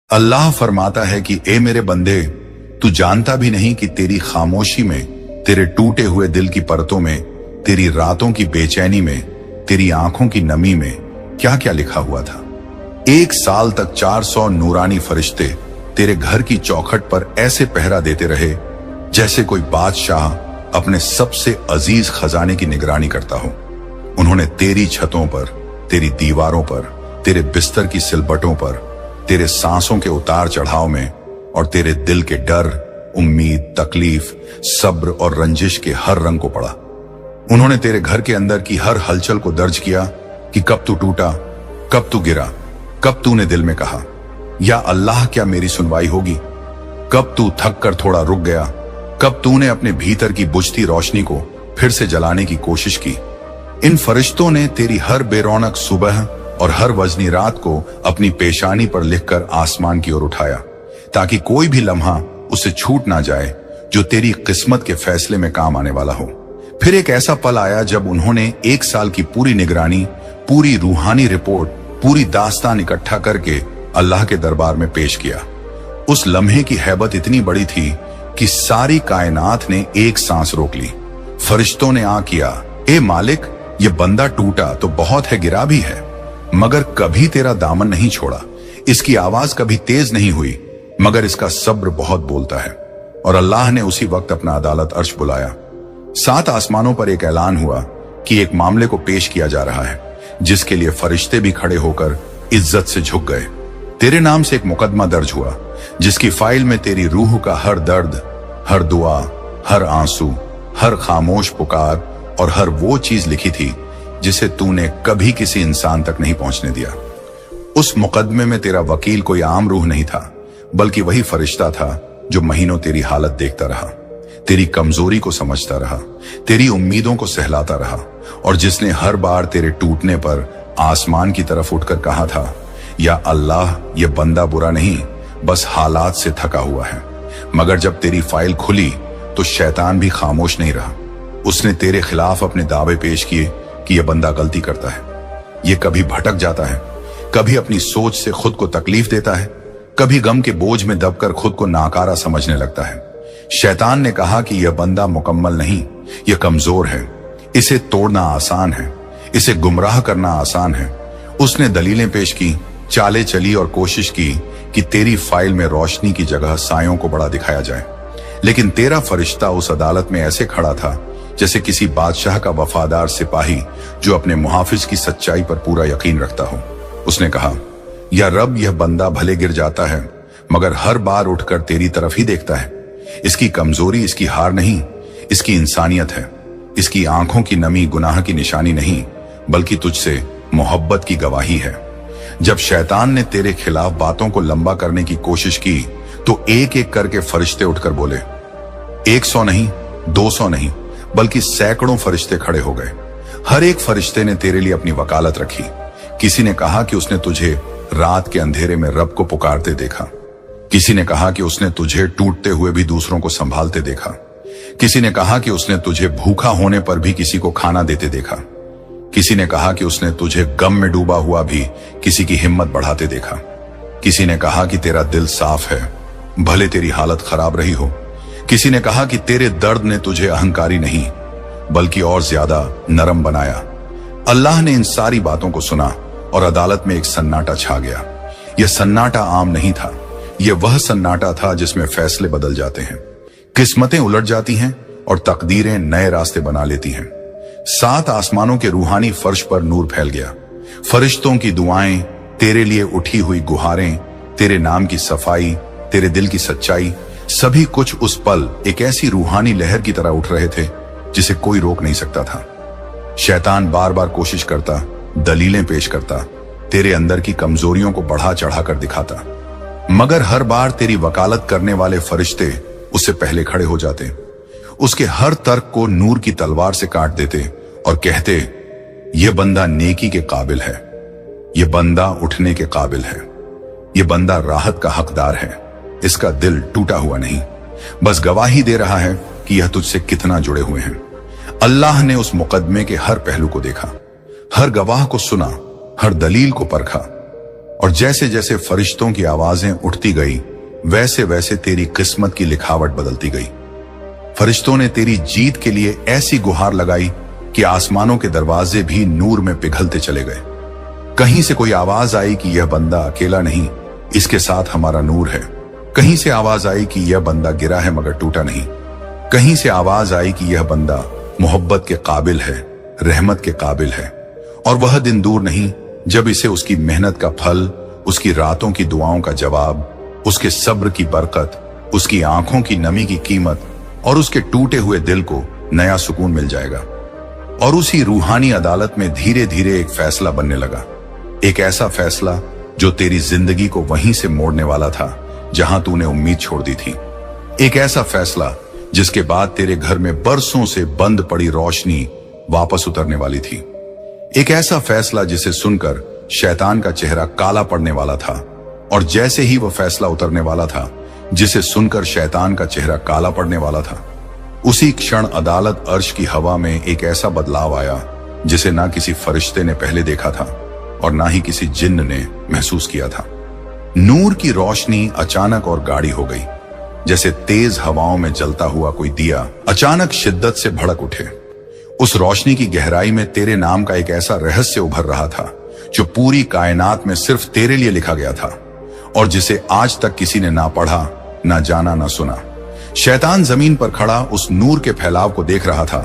अल्लाह फरमाता है कि ए मेरे बंदे, तू जानता भी नहीं कि तेरी खामोशी में, तेरे टूटे हुए दिल की परतों में, तेरी रातों की बेचैनी में, तेरी आंखों की नमी में क्या क्या लिखा हुआ था। 1 साल तक 400 नूरानी फरिश्ते तेरे घर की चौखट पर ऐसे पहरा देते रहे जैसे कोई बादशाह अपने सबसे अजीज खजाने की निगरानी करता हो। उन्होंने तेरी छतों पर, तेरी दीवारों पर, तेरे बिस्तर की सिलबटों पर, तेरे सांसों के उतार चढ़ाव में और तेरे दिल के डर, उम्मीद, तकलीफ, सब्र और रंजिश के हर रंग को पढ़ा। उन्होंने तेरे घर के अंदर की हर हलचल को दर्ज किया कि कब तू टूटा, कब तू गिरा, कब तूने दिल में कहा या अल्लाह क्या मेरी सुनवाई होगी, कब तू थक कर थोड़ा रुक गया, कब तूने अपने भीतर की बुझती रोशनी को फिर से जलाने की कोशिश की। इन फरिश्तों ने तेरी हर बेरौनक सुबह और हर वजनी रात को अपनी पेशानी पर लिखकर आसमान की ओर उठाया ताकि कोई भी लम्हा उसे छूट ना जाए जो तेरी किस्मत के फैसले में काम आने वाला हो। फिर एक ऐसा पल आया जब उन्होंने 1 साल की पूरी निगरानी, पूरी रूहानी रिपोर्ट, पूरी दास्तान इकट्ठा करके अल्लाह के दरबार में पेश किया। उस लम्हे की हैबत इतनी बड़ी थी कि सारी कायनात ने एक सांस रोक ली। फरिश्तों ने आ किया, ए मालिक, ये बंदा टूटा तो बहुत है, गिरा भी है, मगर कभी तेरा दामन नहीं छोड़ा। इसकी आवाज कभी तेज नहीं हुई, मगर इसका सब्र बहुत बोलता है। और अल्लाह ने उसी वक्त अपना अदालत अर्श बुलाया। 7 आसमानों पर एक ऐलान हुआ कि एक मामले को पेश किया जा रहा है जिसके लिए फरिश्ते भी खड़े होकर इज्जत से झुक गए। तेरे नाम से एक मुकदमा दर्ज हुआ जिसकी फाइल में तेरी रूह का हर दर्द, हर दुआ, हर आंसू, हर खामोश पुकार और हर वो चीज लिखी थी जिसे तूने कभी किसी इंसान तक नहीं पहुंचने दिया। उस मुकदमे में तेरा वकील कोई आम रूह नहीं था, बल्कि वही फरिश्ता था जो महीनों तेरी हालत देखता रहा, तेरी कमजोरी को समझता रहा, तेरी उम्मीदों को सहलाता रहा और जिसने हर बार तेरे टूटने पर आसमान की तरफ उठकर कहा था, या अल्लाह, ये बंदा बुरा नहीं, बस हालात से थका हुआ है। मगर जब तेरी फाइल खुली तो शैतान भी खामोश नहीं रहा। उसने तेरे खिलाफ अपने दावे पेश किए कि यह बंदा गलती करता है, ये कभी भटक जाता है, कभी अपनी सोच से खुद को तकलीफ देता है, कभी गम के बोझ में दबकर खुद को नाकारा समझने लगता है। शैतान ने कहा कि यह बंदा मुकम्मल नहीं, यह कमजोर है, इसे तोड़ना आसान है, इसे गुमराह करना आसान है। उसने दलीलें पेश की, चालें चली और कोशिश की कि तेरी फाइल में रोशनी की जगह सायों को बड़ा दिखाया जाए। लेकिन तेरा फरिश्ता उस अदालत में ऐसे खड़ा था जैसे किसी बादशाह का वफादार सिपाही जो अपने मुहाफिज की सच्चाई पर पूरा यकीन रखता हो। उसने कहा, या रब, यह बंदा भले गिर जाता है मगर हर बार उठकर तेरी तरफ ही देखता है। इसकी कमजोरी इसकी हार नहीं, इसकी इंसानियत है। इसकी आंखों की नमी गुनाह की निशानी नहीं, बल्कि तुझसे मोहब्बत की गवाही है। जब शैतान ने तेरे खिलाफ बातों को लंबा करने की कोशिश की तो एक एक करके फरिश्ते उठकर बोले। 100 नहीं, 200 नहीं, बल्कि सैकड़ों फरिश्ते खड़े हो गए। हर एक फरिश्ते ने तेरे लिए अपनी वकालत रखी। किसी ने कहा कि उसने तुझे रात के अंधेरे में रब को पुकारते देखा। किसी ने कहा कि उसने तुझे टूटते हुए भी दूसरों को संभालते देखा। किसी ने कहा कि उसने तुझे भूखा होने पर भी किसी को खाना देते देखा। किसी ने कहा कि उसने तुझे गम में डूबा हुआ भी किसी की हिम्मत बढ़ाते देखा। किसी ने कहा कि तेरा दिल साफ है, भले तेरी हालत खराब रही हो। किसी ने कहा कि तेरे दर्द ने तुझे अहंकारी नहीं बल्कि और ज्यादा नरम बनाया। अल्लाह ने इन सारी बातों को सुना और अदालत में एक सन्नाटा छा गया। यह सन्नाटा आम नहीं था, यह वह सन्नाटा था जिसमें फैसले बदल जाते हैं, किस्मतें उलट जाती हैं और तकदीरें नए रास्ते बना लेती हैं। 7 आसमानों के रूहानी फर्श पर नूर फैल गया। फरिश्तों की दुआएं, तेरे लिए उठी हुई गुहारें, तेरे नाम की सफाई, तेरे दिल की सच्चाई, सभी कुछ उस पल एक ऐसी रूहानी लहर की तरह उठ रहे थे जिसे कोई रोक नहीं सकता था। शैतान बार बार कोशिश करता, दलीलें पेश करता, तेरे अंदर की कमजोरियों को बढ़ा चढ़ाकर दिखाता, मगर हर बार तेरी वकालत करने वाले फरिश्ते उससे पहले खड़े हो जाते, उसके हर तर्क को नूर की तलवार से काट देते और कहते, यह बंदा नेकी के काबिल है, यह बंदा उठने के काबिल है, यह बंदा राहत का हकदार है, इसका दिल टूटा हुआ नहीं, बस गवाही दे रहा है कि यह तुझसे कितना जुड़े हुए हैं। अल्लाह ने उस मुकदमे के हर पहलू को देखा, हर गवाह को सुना, हर दलील को परखा। और जैसे जैसे फरिश्तों की आवाजें उठती गई, वैसे वैसे तेरी किस्मत की लिखावट बदलती गई। फरिश्तों ने तेरी जीत के लिए ऐसी गुहार लगाई कि आसमानों के दरवाजे भी नूर में पिघलते चले गए। कहीं से कोई आवाज आई कि यह बंदा अकेला नहीं, इसके साथ हमारा नूर है। कहीं से आवाज आई कि यह बंदा गिरा है मगर टूटा नहीं। कहीं से आवाज आई कि यह बंदा मोहब्बत के काबिल है, रहमत के काबिल है। और वह दिन दूर नहीं जब इसे उसकी मेहनत का फल, उसकी रातों की दुआओं का जवाब, उसके सब्र की बरकत, उसकी आंखों की नमी की कीमत और उसके टूटे हुए दिल को नया सुकून मिल जाएगा। और उसी रूहानी अदालत में धीरे धीरे एक फैसला बनने लगा, एक ऐसा फैसला जो तेरी जिंदगी को वहीं से मोड़ने वाला था जहां तूने उम्मीद छोड़ दी थी। एक ऐसा फैसला जिसके बाद तेरे घर में बरसों से बंद पड़ी रोशनी वापस उतरने वाली थी। एक ऐसा फैसला जिसे सुनकर शैतान का चेहरा काला पड़ने वाला था। और जैसे ही वह फैसला उतरने वाला था जिसे सुनकर शैतान का चेहरा काला पड़ने वाला था, उसी क्षण अदालत अर्श की हवा में एक ऐसा बदलाव आया जिसे ना किसी फरिश्ते ने पहले देखा था और ना ही किसी जिन्न ने महसूस किया था। नूर की रोशनी अचानक और गाढ़ी हो गई, जैसे तेज हवाओं में जलता हुआ कोई दिया अचानक शिद्दत से भड़क उठे। उस रोशनी की गहराई में तेरे नाम का एक ऐसा रहस्य उभर रहा था जो पूरी कायनात में सिर्फ तेरे लिए लिखा गया था और जिसे आज तक किसी ने ना पढ़ा, ना जाना, ना सुना। शैतान जमीन पर खड़ा उस नूर के फैलाव को देख रहा था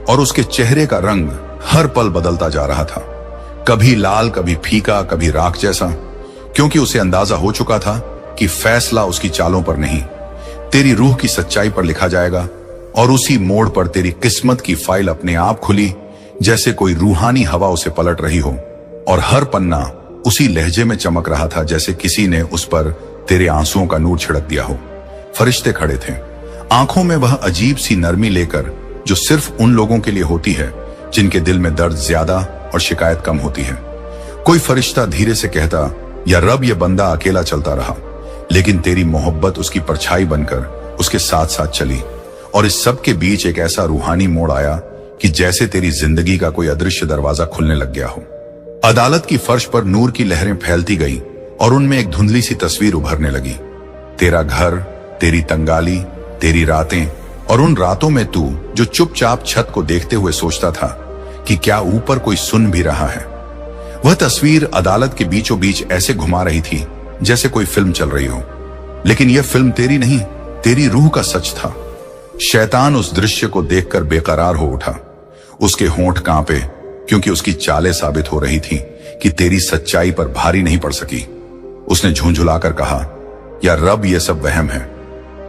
और उसके चेहरे का रंग हर पल बदलता जा रहा था, कभी लाल, कभी फीका, कभी राख जैसा, क्योंकि उसे अंदाजा हो चुका था कि फैसला उसकी चालों पर नहीं, तेरी रूह की सच्चाई पर लिखा जाएगा। और उसी मोड़ पर तेरी किस्मत की फाइल अपने आप खुली, जैसे कोई रूहानी हवा उसे पलट रही हो और हर पन्ना उसी लहजे में चमक रहा था जैसे किसी ने उस पर तेरे आंसुओं का नूर छिड़क दिया हो। फरिश्ते खड़े थे, आंखों में वह अजीब सी नरमी लेकर जो सिर्फ उन लोगों के लिए होती है जिनके दिल में दर्द ज्यादा और शिकायत कम होती है। कोई फरिश्ता धीरे से कहता, या रब, ये बंदा अकेला चलता रहा, लेकिन तेरी मोहब्बत उसकी परछाई बनकर उसके साथ साथ चली। और इस सब के बीच एक ऐसा रूहानी मोड़ आया कि जैसे तेरी जिंदगी का कोई अदृश्य दरवाजा खुलने लग गया हो। अदालत की फर्श पर नूर की लहरें फैलती गई और उनमें एक धुंधली सी तस्वीर उभरने लगी। तेरा घर, तेरी तंगाली, तेरी रातें और उन रातों में तू जो चुपचाप छत को देखते हुए सोचता था कि क्या ऊपर कोई सुन भी रहा है। वह तस्वीर अदालत के बीचों बीच ऐसे घुमा रही थी जैसे कोई फिल्म चल रही हो, लेकिन यह फिल्म तेरी नहीं, तेरी रूह का सच था। शैतान उस दृश्य को देखकर बेकरार हो उठा, उसके होंठ कांपे क्योंकि उसकी चालें साबित हो रही थी कि तेरी सच्चाई पर भारी नहीं पड़ सकी। उसने झुंझुलाकर कहा, या रब, ये सब वहम है।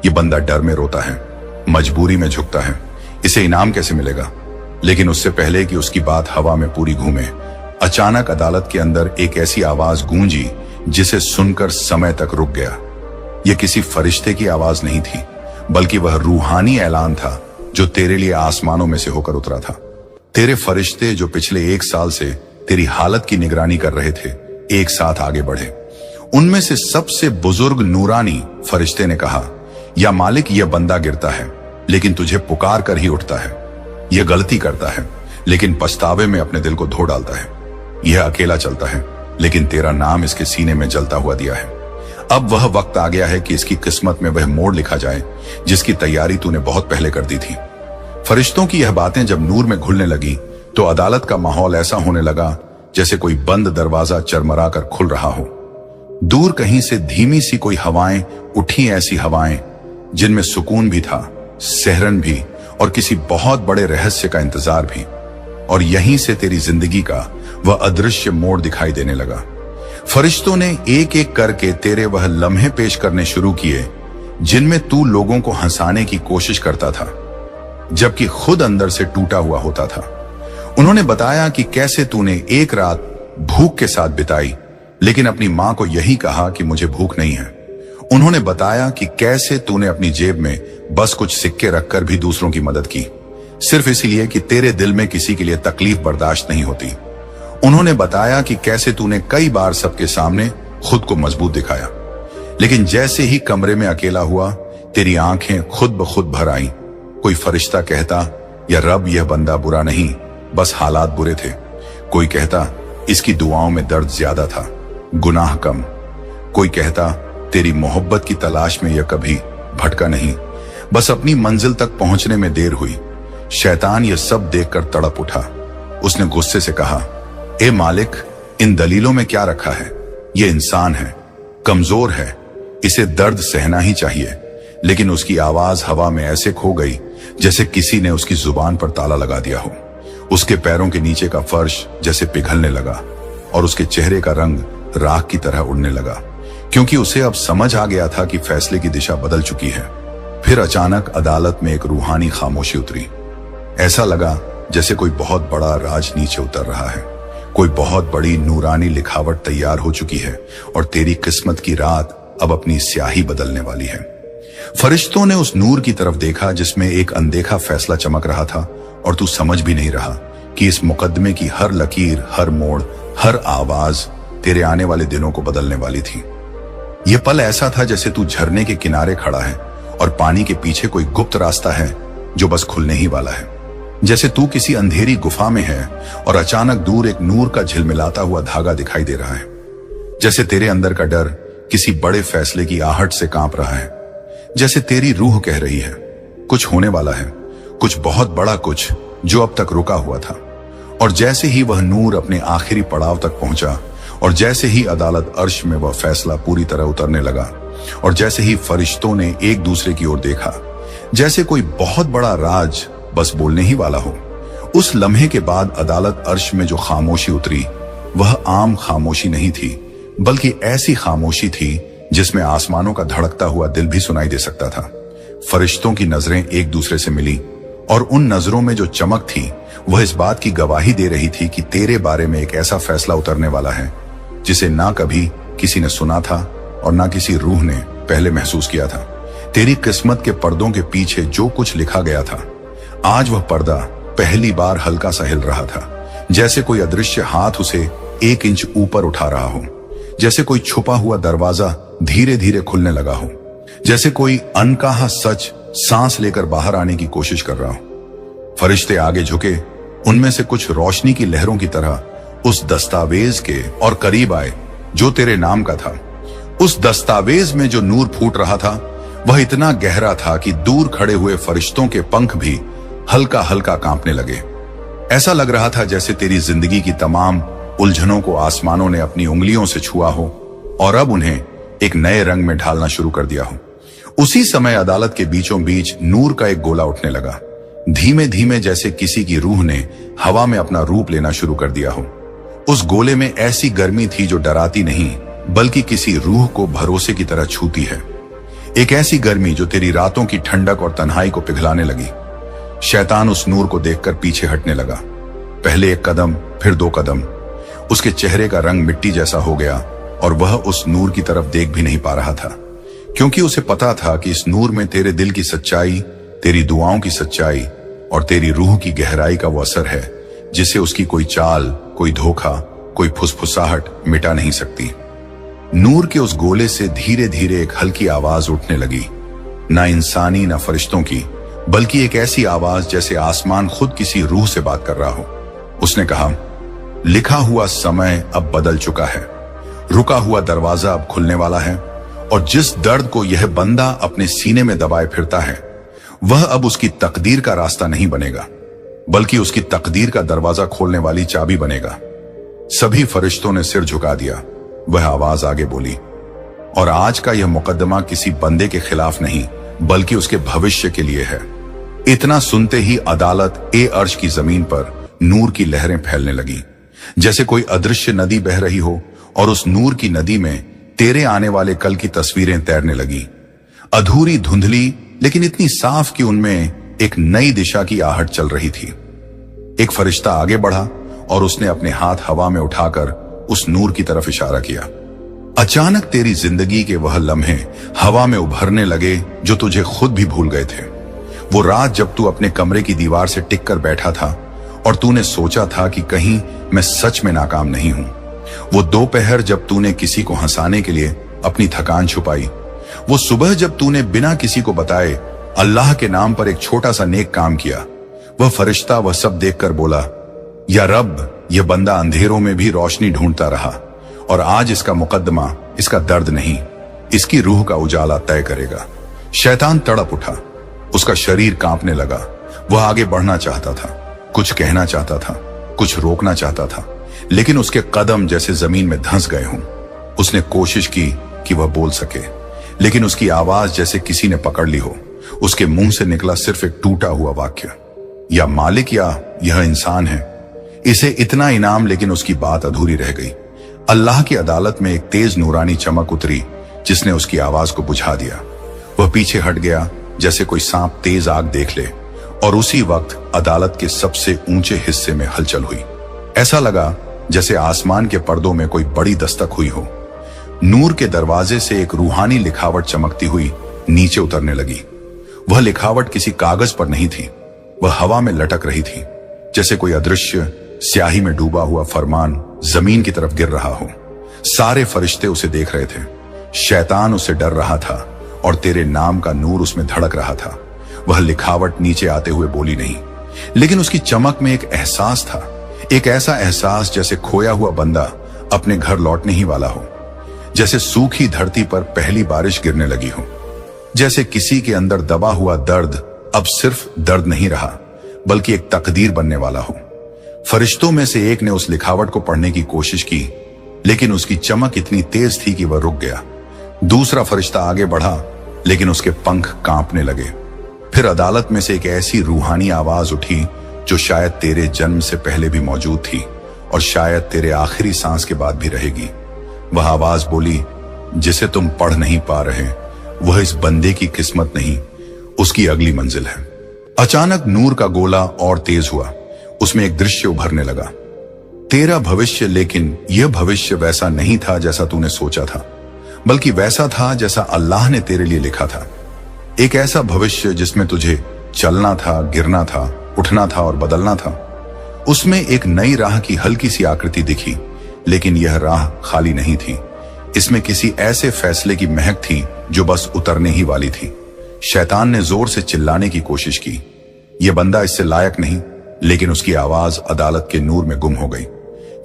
ये बंदा डर में रोता है, मजबूरी में झुकता है, इसे इनाम कैसे मिलेगा? लेकिन उससे पहले कि उसकी बात हवा में पूरी घूमे, अचानक अदालत के अंदर एक ऐसी आवाज गूंजी जिसे सुनकर समय तक रुक गया। यह किसी फरिश्ते की आवाज नहीं थी, बल्कि वह रूहानी ऐलान था जो तेरे लिए आसमानों में से होकर उतरा था। तेरे फरिश्ते जो पिछले 1 साल से तेरी हालत की निगरानी कर रहे थे, एक साथ आगे बढ़े। उनमें से सबसे बुजुर्ग नूरानी फरिश्ते ने कहा, या मालिक, यह बंदा गिरता है लेकिन तुझे पुकार कर ही उठता है। यह गलती करता है लेकिन पछतावे में अपने दिल को धो डालता है। यह अकेला चलता है लेकिन तेरा नाम इसके सीने में जलता हुआ दिया है। अब वह वक्त आ गया है कि इसकी किस्मत में वह मोड़ लिखा जाए जिसकी तैयारी तूने बहुत पहले कर दी थी। फरिश्तों की यह बातें जब नूर में घुलने लगी तो अदालत का माहौल ऐसा होने लगा जैसे कोई बंद दरवाजा चरमरा कर खुल रहा हो। दूर कहीं से धीमी सी कोई हवाएं उठी, ऐसी हवाएं जिनमें सुकून भी था, सहरन भी और किसी बहुत बड़े रहस्य का इंतजार भी। और यहीं से तेरी जिंदगी का वह अदृश्य मोड़ दिखाई देने लगा। फरिश्तों ने एक एक करके तेरे वह लम्हे पेश करने शुरू किए जिनमें तू लोगों को हंसाने की कोशिश करता था, जबकि खुद अंदर से टूटा हुआ होता था। उन्होंने बताया कि कैसे तूने एक रात भूख के साथ बिताई, लेकिन अपनी मां को यही कहा कि मुझे भूख नहीं है। उन्होंने बताया कि कैसे तूने अपनी जेब में बस कुछ सिक्के रखकर भी दूसरों की मदद की, सिर्फ इसलिए कि तेरे दिल में किसी के लिए तकलीफ बर्दाश्त नहीं होती। उन्होंने बताया कि कैसे तूने कई बार सबके सामने खुद को मजबूत दिखाया, लेकिन जैसे ही कमरे में अकेला हुआ, तेरी आंखें खुद ब खुद भर आईं। कोई फरिश्ता कहता, या रब, यह बंदा बुरा नहीं, बस हालात बुरे थे। कोई कहता, इसकी दुआओं में दर्द ज्यादा था। गुनाह कम। कोई कहता तेरी मोहब्बत की तलाश में यह कभी भटका नहीं, बस अपनी मंजिल तक पहुंचने में देर हुई। शैतान यह सब देखकर तड़प उठा। उसने गुस्से से कहा, ए मालिक, इन दलीलों में क्या रखा है? ये इंसान है, कमजोर है, इसे दर्द सहना ही चाहिए। लेकिन उसकी आवाज हवा में ऐसे खो गई जैसे किसी ने उसकी जुबान पर ताला लगा दिया हो। उसके पैरों के नीचे का फर्श जैसे पिघलने लगा और उसके चेहरे का रंग राख की तरह उड़ने लगा, क्योंकि उसे अब समझ आ गया था कि फैसले की दिशा बदल चुकी है। फिर अचानक अदालत में एक रूहानी खामोशी उतरी। ऐसा लगा जैसे कोई बहुत बड़ा राज नीचे उतर रहा है, कोई बहुत बड़ी नूरानी लिखावट तैयार हो चुकी है और तेरी किस्मत की रात अब अपनी स्याही बदलने वाली है। फरिश्तों ने उस नूर की तरफ देखा जिसमें एक अनदेखा फैसला चमक रहा था, और तू समझ भी नहीं रहा कि इस मुकदमे की हर लकीर, हर मोड़, हर आवाज तेरे आने वाले दिनों को बदलने वाली थी। यह पल ऐसा था जैसे तू झरने के किनारे खड़ा है और पानी के पीछे कोई गुप्त रास्ता है जो बस खुलने ही वाला है। जैसे तू किसी अंधेरी गुफा में है और अचानक दूर एक नूर का झिलमिलाता हुआ धागा दिखाई दे रहा है। जैसे तेरे अंदर का डर किसी बड़े फैसले की आहट से कांप रहा है। जैसे तेरी रूह कह रही है, कुछ होने वाला है, कुछ बहुत बड़ा, कुछ जो अब तक रुका हुआ था। और जैसे ही वह नूर अपने आखिरी पड़ाव तक पहुंचा, और जैसे ही अदालत अर्श में वह फैसला पूरी तरह उतरने लगा, और जैसे ही फरिश्तों ने एक दूसरे की ओर देखा, जैसे कोई बहुत बड़ा राज बस बोलने ही वाला हो, उस लम्हे के बाद अदालत अर्श में जो खामोशी उतरी वह आम खामोशी नहीं थी, बल्कि ऐसी खामोशी थी जिसमें आसमानों का धड़कता हुआ दिल भी सुनाई दे सकता था। फरिश्तों की नजरें एक दूसरे से मिली, और उन नजरों में जो चमक थी वह इस बात की गवाही दे रही थी कि तेरे बारे में एक ऐसा फैसला उतरने वाला है जिसे ना कभी किसी ने सुना था और ना किसी रूह ने पहले महसूस किया था। तेरी किस्मत के पर्दों के पीछे जो कुछ लिखा गया था, आज वह पर्दा पहली बार हल्का सा हिल रहा था, जैसे कोई अदृश्य हाथ उसे 1 इंच ऊपर उठा रहा हो, जैसे कोई छुपा हुआ दरवाजा धीरे धीरे खुलने लगा हो, जैसे कोई अनकहा सच सांस लेकर बाहर आने की कोशिश कर रहा हो। फरिश्ते आगे झुके, उनमें से कुछ रोशनी की लहरों की तरह उस दस्तावेज के और करीब आए जो तेरे नाम का था। उस दस्तावेज में जो नूर फूट रहा था वह इतना गहरा था कि दूर खड़े हुए फरिश्तों के पंख भी हल्का हल्का कांपने लगे। ऐसा लग रहा था जैसे तेरी जिंदगी की तमाम उलझनों को आसमानों ने अपनी उंगलियों से छुआ हो और अब उन्हें एक नए रंग में ढालना शुरू कर दिया हो। उसी समय अदालत के बीचों बीच नूर का एक गोला उठने लगा, धीमे धीमे, जैसे किसी की रूह ने हवा में अपना रूप लेना शुरू कर दिया हो। उस गोले में ऐसी गर्मी थी जो डराती नहीं बल्कि किसी रूह को भरोसे की तरह छूती है। एक ऐसी गर्मी जो तेरी रातों की ठंडक और तन्हाई को पिघलाने लगी। शैतान उस नूर को देखकर पीछे हटने लगा, पहले 1 कदम, फिर 2 कदम। उसके चेहरे का रंग मिट्टी जैसा हो गया और वह उस नूर की तरफ देख भी नहीं पा रहा था, क्योंकि उसे पता था कि इस नूर में तेरे दिल की सच्चाई, तेरी दुआओं की सच्चाई और तेरी रूह की गहराई का वो असर है जिसे उसकी कोई चाल, कोई धोखा, कोई फुसफुसाहट मिटा नहीं सकती। नूर के उस गोले से धीरे धीरे एक हल्की आवाज उठने लगी, ना इंसानी ना फरिश्तों की, बल्कि एक ऐसी आवाज जैसे आसमान खुद किसी रूह से बात कर रहा हो। उसने कहा, लिखा हुआ समय अब बदल चुका है, रुका हुआ दरवाजा अब खुलने वाला है, और जिस दर्द को यह बंदा अपने सीने में दबाए फिरता है वह अब उसकी तकदीर का रास्ता नहीं बनेगा, बल्कि उसकी तकदीर का दरवाजा खोलने वाली चाबी बनेगा। सभी फरिश्तों ने सिर झुका दिया। वह आवाज आगे बोली, और आज का यह मुकदमा किसी बंदे के खिलाफ नहीं बल्कि उसके भविष्य के लिए है। इतना सुनते ही अदालत ए अर्श की जमीन पर नूर की लहरें फैलने लगी, जैसे कोई अदृश्य नदी बह रही हो, और उस नूर की नदी में तेरे आने वाले कल की तस्वीरें तैरने लगी, अधूरी, धुंधली, लेकिन इतनी साफ कि उनमें एक नई दिशा की आहट चल रही थी। एक फरिश्ता आगे बढ़ा और उसने अपने हाथ हवा में उठाकर उस नूर की तरफ इशारा किया। अचानक तेरी जिंदगी के वह लम्हे हवा में उभरने लगे जो तुझे खुद भी भूल गए थे। वो रात जब तू अपने कमरे की दीवार से टिक कर बैठा था और तूने सोचा था कि कहीं मैं सच में नाकाम नहीं हूं। वो दोपहर जब तूने किसी को हंसाने के लिए अपनी थकान छुपाई। वो सुबह जब तूने बिना किसी को बताए अल्लाह के नाम पर एक छोटा सा नेक काम किया। वह फरिश्ता वह सब देखकर बोला, या रब, यह बंदा अंधेरों में भी रोशनी ढूंढता रहा और आज इसका मुकदमा इसका दर्द नहीं, इसकी रूह का उजाला तय करेगा। शैतान तड़प उठा, उसका शरीर कांपने लगा। वह आगे बढ़ना चाहता था, कुछ कहना चाहता था, कुछ रोकना चाहता था, लेकिन उसके कदम जैसे जमीन में धंस गए हों। उसने कोशिश की कि वह बोल सके, लेकिन उसकी आवाज जैसे किसी ने पकड़ ली हो। उसके मुंह से निकला सिर्फ एक टूटा हुआ वाक्य, या मालिक या यह इंसान है। इसे इतना इनाम, लेकिन उसकी बात अधूरी रह गई। अल्लाह की अदालत में एक तेज नूरानी चमक उतरी जिसने उसकी आवाज को बुझा दिया। वह पीछे हट गया जैसे कोई सांप तेज आग देख ले, और उसी वक्त अदालत के सबसे ऊंचे हिस्से में हलचल हुई। ऐसा लगा जैसे आसमान के पर्दों में कोई बड़ी दस्तक हुई हो। नूर के दरवाजे से एक रूहानी लिखावट चमकती हुई नीचे उतरने लगी। वह लिखावट किसी कागज पर नहीं थी, वह हवा में लटक रही थी, जैसे कोई अदृश्य स्याही में डूबा हुआ फरमान जमीन की तरफ गिर रहा हो। सारे फरिश्ते उसे देख रहे थे। शैतान उसे डर रहा था और तेरे नाम का नूर उसमें धड़क रहा था। वह लिखावट नीचे आते हुए बोली नहीं, लेकिन उसकी चमक में एक एहसास था, एक ऐसा एहसास जैसे खोया हुआ बंदा अपने घर लौटने ही वाला हो, जैसे सूखी धरती पर पहली बारिश गिरने लगी हो, जैसे किसी के अंदर दबा हुआ दर्द अब सिर्फ दर्द नहीं रहा बल्कि एक तकदीर बनने वाला हो। फरिश्तों में से एक ने उस लिखावट को पढ़ने की कोशिश की, लेकिन उसकी चमक इतनी तेज थी कि वह रुक गया। दूसरा फरिश्ता आगे बढ़ा, लेकिन उसके पंख कांपने लगे। फिर अदालत में से एक ऐसी रूहानी आवाज उठी जो शायद तेरे जन्म से पहले भी मौजूद थी और शायद तेरे आखिरी सांस के बाद भी रहेगी। वह आवाज बोली, जिसे तुम पढ़ नहीं पा रहे वह इस बंदे की किस्मत नहीं, उसकी अगली मंजिल है। अचानक नूर का गोला और तेज हुआ। उसमें एक दृश्य उभरने लगा, तेरा भविष्य। लेकिन यह भविष्य वैसा नहीं था जैसा तूने सोचा था, बल्कि वैसा था जैसा अल्लाह ने तेरे लिए लिखा था। एक ऐसा भविष्य जिसमें तुझे चलना था, गिरना था, उठना था और बदलना था। उसमें एक नई राह की हल्की सी आकृति दिखी, लेकिन यह राह खाली नहीं थी। इसमें किसी ऐसे फैसले की महक थी जो बस उतरने ही वाली थी। शैतान ने जोर से चिल्लाने की कोशिश की, यह बंदा इससे लायक नहीं, लेकिन उसकी आवाज अदालत के नूर में गुम हो गई,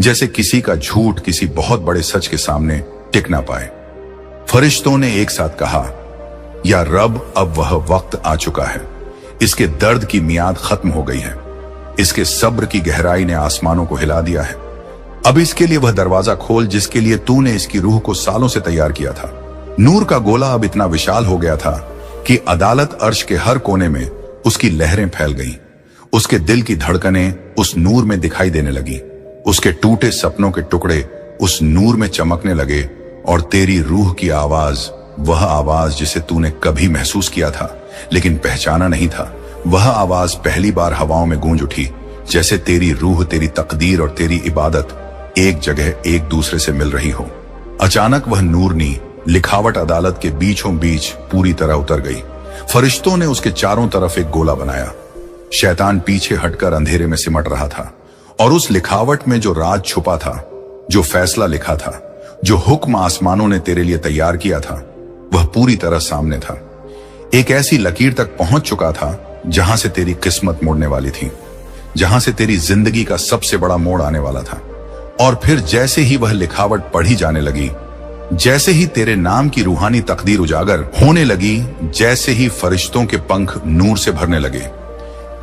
जैसे किसी का झूठ किसी बहुत बड़े सच के सामने टिक ना पाए। फरिश्तों ने एक साथ कहा, या रब, अब वह वक्त आ चुका है। इसके दर्द की मियाद खत्म हो गई है। इसके सब्र की गहराई ने आसमानों को हिला दिया है। अब इसके लिए वह दरवाजा खोल जिसके लिए तूने इसकी रूह को सालों से तैयार किया था। नूर का गोला अब इतना विशाल हो गया था कि अदालत अर्श के हर कोने में उसकी लहरें फैल गईं। उसके दिल की धड़कनें उस नूर में दिखाई देने लगी। उसके टूटे सपनों के टुकड़े उस नूर में चमकने लगे, और तेरी रूह की आवाज, वह आवाज जिसे तूने कभी महसूस किया था लेकिन पहचाना नहीं था, वह आवाज पहली बार हवाओं में गूंज उठी, जैसे तेरी रूह, तेरी तकदीर और तेरी इबादत एक जगह एक दूसरे से मिल रही हो। अचानक वह नूरनी लिखावट अदालत के बीचों बीच पूरी तरह उतर गई। फरिश्तों ने उसके चारों तरफ एक गोला बनाया। शैतान पीछे हटकर अंधेरे में सिमट रहा था, और उस लिखावट में जो राज छुपा था, जो फैसला लिखा था, जो हुक्म आसमानों ने तेरे लिए तैयार किया था, वह पूरी तरह सामने था। एक ऐसी लकीर तक पहुंच चुका था जहां से तेरी किस्मत मुड़ने वाली थी, जहां से तेरी जिंदगी का सबसे बड़ा मोड़ आने वाला था। और फिर जैसे ही वह लिखावट पढ़ी जाने लगी, जैसे ही तेरे नाम की रूहानी तकदीर उजागर होने लगी, जैसे ही फरिश्तों के पंख नूर से भरने लगे,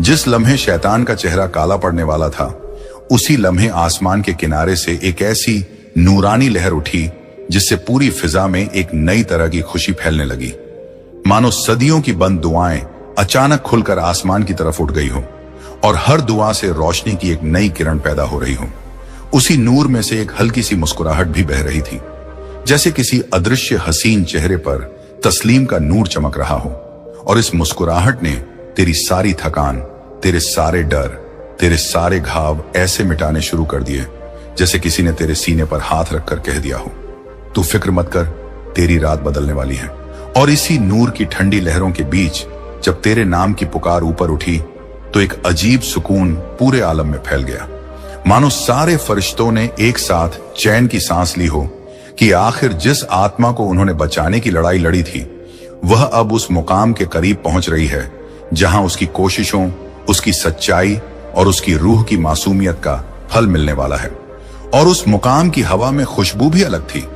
जिस लम्हे शैतान का चेहरा काला पड़ने वाला था, उसी लम्हे आसमान के किनारे से एक ऐसी नूरानी लहर उठी जिससे पूरी फिजा में एक नई तरह की खुशी फैलने लगी, मानो सदियों की बंद दुआएं अचानक खुलकर आसमान की तरफ उठ गई हो, और हर दुआ से रोशनी की एक नई किरण पैदा हो रही हो। उसी नूर में से एक हल्की सी मुस्कुराहट भी बह रही थी, जैसे किसी अदृश्य हसीन चेहरे पर तस्लीम का नूर चमक रहा हो। और इस मुस्कुराहट ने तेरी सारी थकान, तेरे सारे डर, तेरे सारे घाव ऐसे मिटाने शुरू कर दिए जैसे किसी ने तेरे सीने पर हाथ रखकर कह दिया हो, तू फिक्र मत कर, तेरी रात बदलने वाली है। और इसी नूर की ठंडी लहरों के बीच जब तेरे नाम की पुकार ऊपर उठी, तो एक अजीब सुकून पूरे आलम में फैल गया, मानो सारे फरिश्तों ने एक साथ चैन की सांस ली हो कि आखिर जिस आत्मा को उन्होंने बचाने की लड़ाई लड़ी थी, वह अब उस मुकाम के करीब पहुंच रही है जहां उसकी कोशिशों, उसकी सच्चाई और उसकी रूह की मासूमियत का फल मिलने वाला है। और उस मुकाम की हवा में खुशबू भी अलग थी।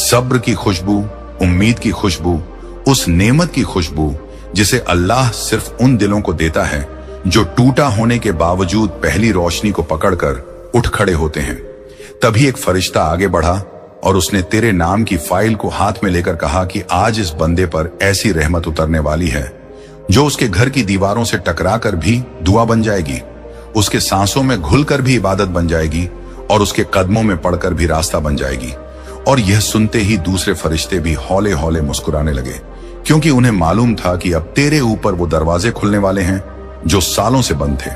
सब्र की खुशबू, उम्मीद की खुशबू, उस नेमत की खुशबू जिसे अल्लाह सिर्फ उन दिलों को देता है जो टूटा होने के बावजूद पहली रोशनी को पकड़कर उठ खड़े होते हैं। तभी एक फरिश्ता आगे बढ़ा और उसने तेरे नाम की फाइल को हाथ में लेकर कहा कि आज इस बंदे पर ऐसी रहमत उतरने वाली है जो उसके घर की दीवारों से टकरा कर भी दुआ बन जाएगी, उसके सांसों में घुलकर भी इबादत बन जाएगी और उसके कदमों में पड़कर भी रास्ता बन जाएगी। और यह सुनते ही दूसरे फरिश्ते भी हौले हौले मुस्कुराने लगे, क्योंकि उन्हें मालूम था कि अब तेरे ऊपर वो दरवाजे खुलने वाले हैं जो सालों से बंद थे।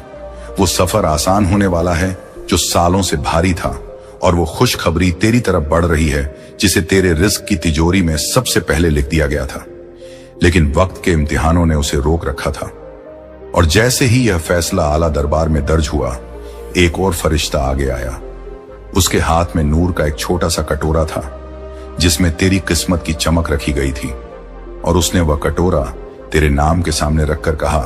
वो सफर आसान होने वाला है जो सालों से भारी था, और वो खुशखबरी तेरी तरफ बढ़ रही है जिसे तेरे रिस्क की तिजोरी में सबसे पहले लिख दिया गया था। लेकिन वक्त के इम्तिहानों ने उसे रोक रखा था। और जैसे ही यह फैसला आला दरबार में दर्ज हुआ, एक और फरिश्ता आगे आया। उसके हाथ में नूर का एक छोटा सा कटोरा था जिसमें तेरी किस्मत की चमक रखी गई थी, और उसने वह कटोरा तेरे नाम के सामने रखकर कहा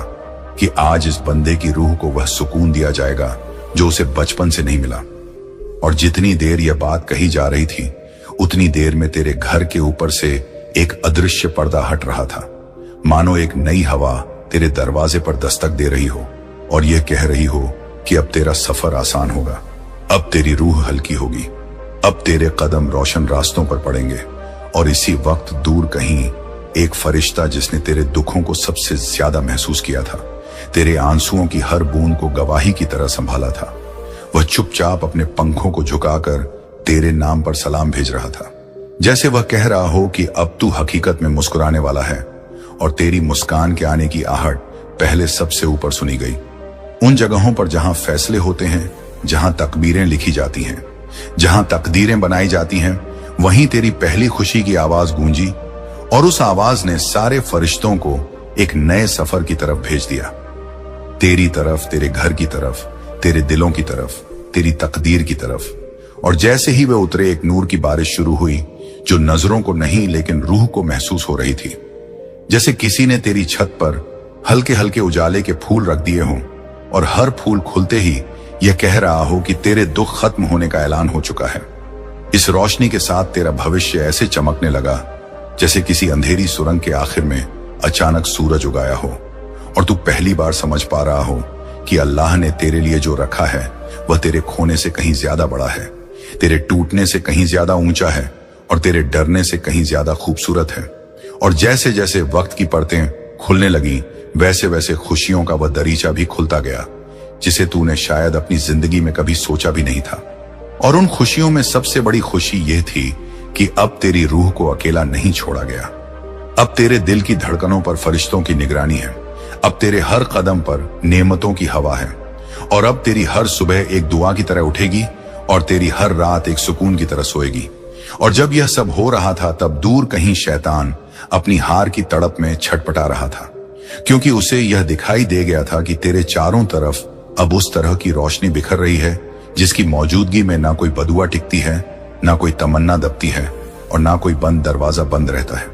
कि आज इस बंदे की रूह को वह सुकून दिया जाएगा जो उसे बचपन से नहीं मिला। और जितनी देर यह बात कही जा रही थी, उतनी देर में तेरे घर के ऊपर से एक अदृश्य पर्दा हट रहा था, मानो एक नई हवा तेरे दरवाजे पर दस्तक दे रही हो और यह कह रही हो कि अब तेरा सफर आसान होगा, अब तेरी रूह हल्की होगी, अब तेरे कदम रोशन रास्तों पर पड़ेंगे। और इसी वक्त दूर कहीं एक फरिश्ता जिसने तेरे दुखों को सबसे ज्यादा महसूस किया था, तेरे आंसुओं की हर बूंद को गवाही की तरह संभाला था, वह चुपचाप अपने पंखों को झुकाकर तेरे नाम पर सलाम भेज रहा था, जैसे वह कह रहा हो कि अब तू हकीकत में मुस्कुराने वाला है और तेरी मुस्कान के आने की आहट पहले सबसे ऊपर सुनी गई। उन जगहों पर जहां फैसले होते हैं, जहां तकदीरें लिखी जाती हैं, जहां तकदीरें बनाई जाती हैं, वहीं तेरी पहली खुशी की आवाज गूंजी, और उस आवाज ने सारे फरिश्तों को एक नए सफर की तरफ भेज दिया, तेरी तरफ, तेरे घर की तरफ, तेरे दिलों की तरफ, तेरी तकदीर की तरफ। और जैसे ही वे उतरे, एक नूर की बारिश शुरू हुई जो नजरों को नहीं लेकिन रूह को महसूस हो रही थी, जैसे किसी ने तेरी छत पर हल्के हल्के उजाले के फूल रख दिए हों और हर फूल खुलते ही यह कह रहा हो कि तेरे दुख खत्म होने का ऐलान हो चुका है। इस रोशनी के साथ तेरा भविष्य ऐसे चमकने लगा जैसे किसी अंधेरी सुरंग के आखिर में अचानक सूरज उगाया हो, और तू पहली बार समझ पा रहा हो कि अल्लाह ने तेरे लिए जो रखा है वह तेरे खोने से कहीं ज्यादा बड़ा है, तेरे टूटने से कहीं ज्यादा ऊंचा है और तेरे डरने से कहीं ज्यादा खूबसूरत है। और जैसे जैसे वक्त की परतें खुलने लगी, वैसे वैसे खुशियों का वह दरीचा भी खुलता गया जिसे तूने शायद अपनी जिंदगी में कभी सोचा भी नहीं था। और उन खुशियों में सबसे बड़ी खुशी यह थी कि अब तेरी रूह को अकेला नहीं छोड़ा गया। अब तेरे दिल की धड़कनों पर फरिश्तों की निगरानी है, अब तेरे हर कदम पर नेमतों की हवा है, और अब तेरी हर सुबह एक दुआ की तरह उठेगी और तेरी हर रात एक सुकून की तरह सोएगी। और जब यह सब हो रहा था, तब दूर कहीं शैतान अपनी हार की तड़प में छटपटा रहा था, क्योंकि उसे यह दिखाई दे गया था कि तेरे चारों तरफ अब उस तरह की रोशनी बिखर रही है जिसकी मौजूदगी में ना कोई बदुआ टिकती है, ना कोई तमन्ना दबती है, और ना कोई बंद दरवाजा बंद रहता है।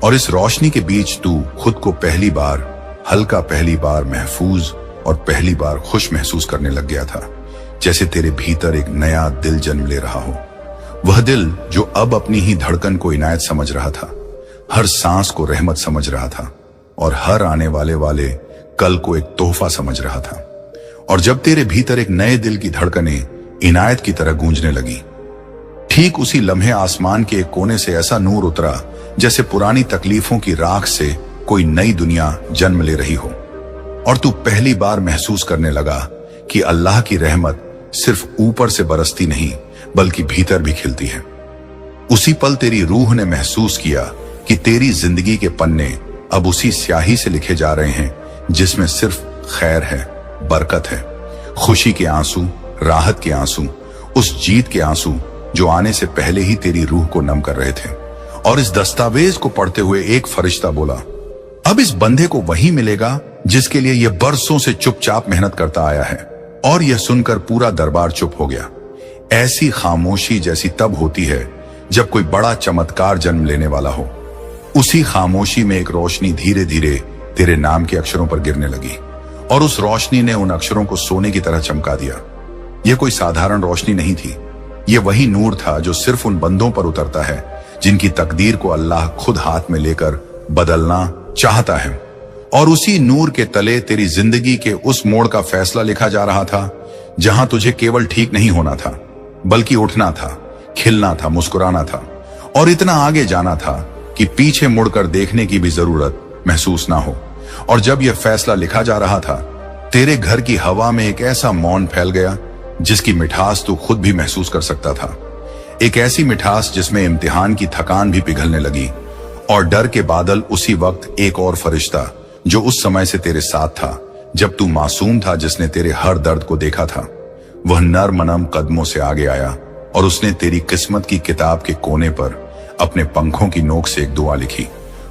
और इस रोशनी के बीच तू खुद को पहली बार हल्का, पहली बार महफूज और पहली बार खुश महसूस करने लग गया था, जैसे तेरे भीतर एक नया दिल जन्म ले रहा हो। वह दिल जो अब अपनी ही धड़कन को इनायत समझ रहा था, हर सांस को रहमत समझ रहा था, और हर आने वाले कल को एक तोहफा समझ रहा था। और जब तेरे भीतर एक नए दिल की धड़कनें इनायत की तरह गूंजने लगी, ठीक उसी लम्हे आसमान के एक कोने से ऐसा नूर उतरा जैसे पुरानी तकलीफों की राख से कोई नई दुनिया जन्म ले रही हो। और तू पहली बार महसूस करने लगा कि अल्लाह की रहमत सिर्फ ऊपर से बरसती नहीं बल्कि भीतर भी खिलती है। उसी पल तेरी रूह ने महसूस किया कि तेरी जिंदगी के पन्ने अब उसी स्याही से लिखे जा रहे हैं जिसमें सिर्फ खैर है, बरकत है, खुशी के आंसू, राहत के आंसू, उस जीत के आंसू जो आने से पहले ही तेरी रूह को नम कर रहे थे। और इस दस्तावेज को पढ़ते हुए एक फरिश्ता बोला, अब इस बंदे को वही मिलेगा जिसके लिए यह बरसों से चुपचाप मेहनत करता आया है। और यह सुनकर पूरा दरबार चुप हो गया। ऐसी खामोशी जैसी तब होती है जब कोई बड़ा चमत्कार जन्म लेने वाला हो। उसी खामोशी में एक रोशनी धीरे धीरे तेरे नाम के अक्षरों पर गिरने लगी, और उस रोशनी ने उन अक्षरों को सोने की तरह चमका दिया। यह कोई साधारण रोशनी नहीं थी, ये वही नूर था जो सिर्फ उन बंदों पर उतरता है जिनकी तकदीर को अल्लाह खुद हाथ में लेकर बदलना चाहता है। और उसी नूर के तले तेरी जिंदगी के उस मोड़ का फैसला लिखा जा रहा था जहां तुझे केवल ठीक नहीं होना था, बल्कि उठना था, खिलना था, मुस्कुराना था और इतना आगे जाना था कि पीछे मुड़कर देखने की भी जरूरत महसूस ना हो। और जब यह फैसला लिखा जा रहा था, तेरे घर की हवा में एक ऐसा मौन फैल गया जिसकी मिठास तू खुद भी महसूस कर सकता था। एक ऐसी मिठास जिसमें इम्तिहान की थकान भी पिघलने लगी और डर के बादल उसी वक्त एक और फरिश्ता जो उस समय से तेरे साथ था, जब तू मासूम था, जिसने तेरे हर दर्द को देखा था, वह नरम कदमों से आगे आया और उसने तेरी किस्मत की किताब के कोने पर अपने पंखों की नोक से एक दुआ लिखी।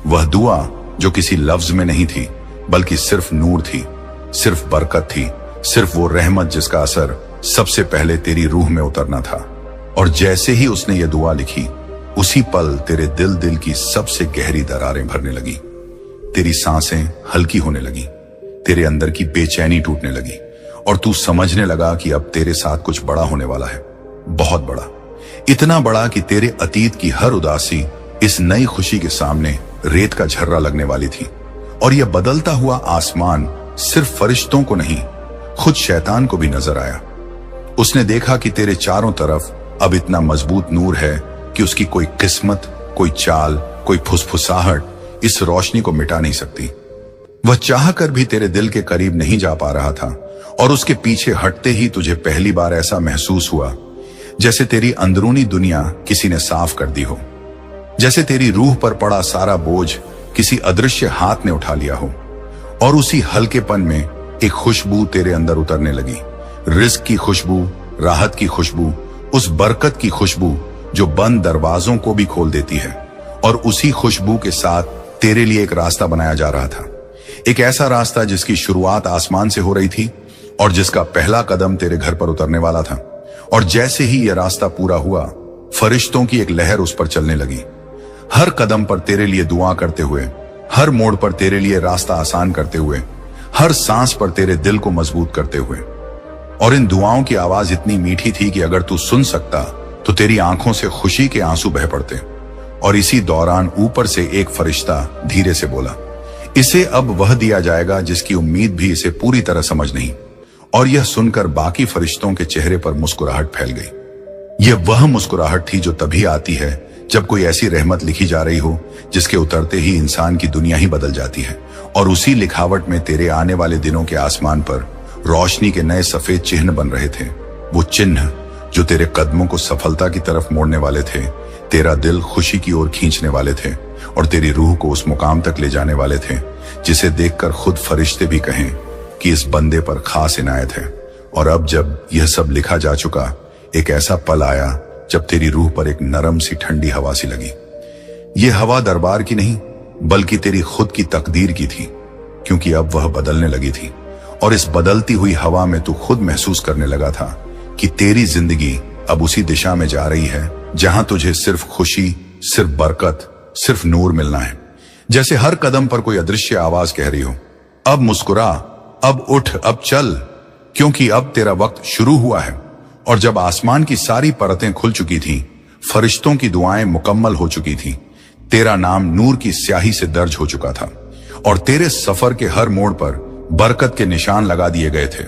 वह दुआ जो किसी लफ्ज में नहीं थी, बल्कि सिर्फ नूर थी, सिर्फ बरकत थी, सिर्फ वो रहमत जिसका असर सबसे पहले तेरी रूह में उतरना था। और जैसे ही उसने ये दुआ लिखी, उसी पल तेरे दिल की सबसे गहरी दरारें भरने लगी, तेरी सांसें हल्की होने लगी, तेरे अंदर की बेचैनी टूटने लगी और तू समझने लगा कि अब तेरे साथ कुछ बड़ा होने वाला है, बहुत बड़ा, इतना बड़ा कि तेरे अतीत की हर उदासी इस नई खुशी के सामने रेत का झर्रा लगने वाली थी। और यह बदलता हुआ आसमान सिर्फ फरिश्तों को नहीं, खुद शैतान को भी नजर आया। उसने देखा कि तेरे चारों तरफ अब इतना मजबूत नूर है कि उसकी कोई किस्मत, कोई चाल, कोई फुसफुसाहट इस रोशनी को मिटा नहीं सकती। वह चाहकर भी तेरे दिल के करीब नहीं जा पा रहा था और उसके पीछे हटते ही तुझे पहली बार ऐसा महसूस हुआ जैसे तेरी अंदरूनी दुनिया किसी ने साफ कर दी हो, जैसे तेरी रूह पर पड़ा सारा बोझ किसी अदृश्य हाथ ने उठा लिया हो। और उसी हल्केपन में एक खुशबू तेरे अंदर उतरने लगी, रिस्क की खुशबू, राहत की खुशबू, उस बरकत की खुशबू जो बंद दरवाजों को भी खोल देती है। और उसी खुशबू के साथ तेरे लिए एक रास्ता बनाया जा रहा था, एक ऐसा रास्ता जिसकी शुरुआत आसमान से हो रही थी और जिसका पहला कदम तेरे घर पर उतरने वाला था। और जैसे ही यह रास्ता पूरा हुआ, फरिश्तों की एक लहर उस पर चलने लगी, हर कदम पर तेरे लिए दुआ करते हुए, हर मोड़ पर तेरे लिए रास्ता आसान करते हुए, हर सांस पर तेरे दिल को मजबूत करते हुए। और इन दुआओं की आवाज इतनी मीठी थी कि अगर तू सुन सकता तो तेरी आंखों से खुशी के आंसू बह पड़ते। और इसी दौरान ऊपर से एक फरिश्ता धीरे से बोला, इसे अब वह दिया जाएगा जिसकी उम्मीद भी इसे पूरी तरह समझ नहीं। और यह सुनकर बाकी फरिश्तों के चेहरे पर मुस्कुराहट फैल गई। यह वह मुस्कुराहट थी जो तभी आती है जब कोई ऐसी रहमत लिखी जा रही हो जिसके उतरते ही इंसान की दुनिया ही बदल जाती है। और उसी लिखावट में तेरे आने वाले दिनों के आसमान पर रोशनी के नए सफेद चिन्ह बन रहे थे, वो चिन्ह जो तेरे कदमों को सफलता की तरफ मोड़ने वाले थे, तेरा दिल खुशी की ओर खींचने वाले थे और तेरी रूह को उस मुकाम तक ले जाने वाले थे जिसे देखकर खुद फरिश्ते भी कहें कि इस बंदे पर खास इनायत है। और अब जब यह सब लिखा जा चुका, एक ऐसा पल आया जब तेरी रूह पर एक नरम सी ठंडी हवा सी लगी। यह हवा दरबार की नहीं, बल्कि तेरी खुद की तकदीर की थी, क्योंकि अब वह बदलने लगी थी। और इस बदलती हुई हवा में तू खुद महसूस करने लगा था कि तेरी जिंदगी अब उसी दिशा में जा रही है जहां तुझे सिर्फ खुशी, सिर्फ बरकत, सिर्फ नूर मिलना है। जैसे हर कदम पर कोई अदृश्य आवाज कह रही हो, अब मुस्कुरा, अब उठ, अब चल, क्योंकि अब तेरा वक्त शुरू हुआ है। और जब आसमान की सारी परतें खुल चुकी थीं, फरिश्तों की दुआएं मुकम्मल हो चुकी थीं, तेरा नाम नूर की स्याही से दर्ज हो चुका था और तेरे सफर के हर मोड़ पर बरकत के निशान लगा दिए गए थे,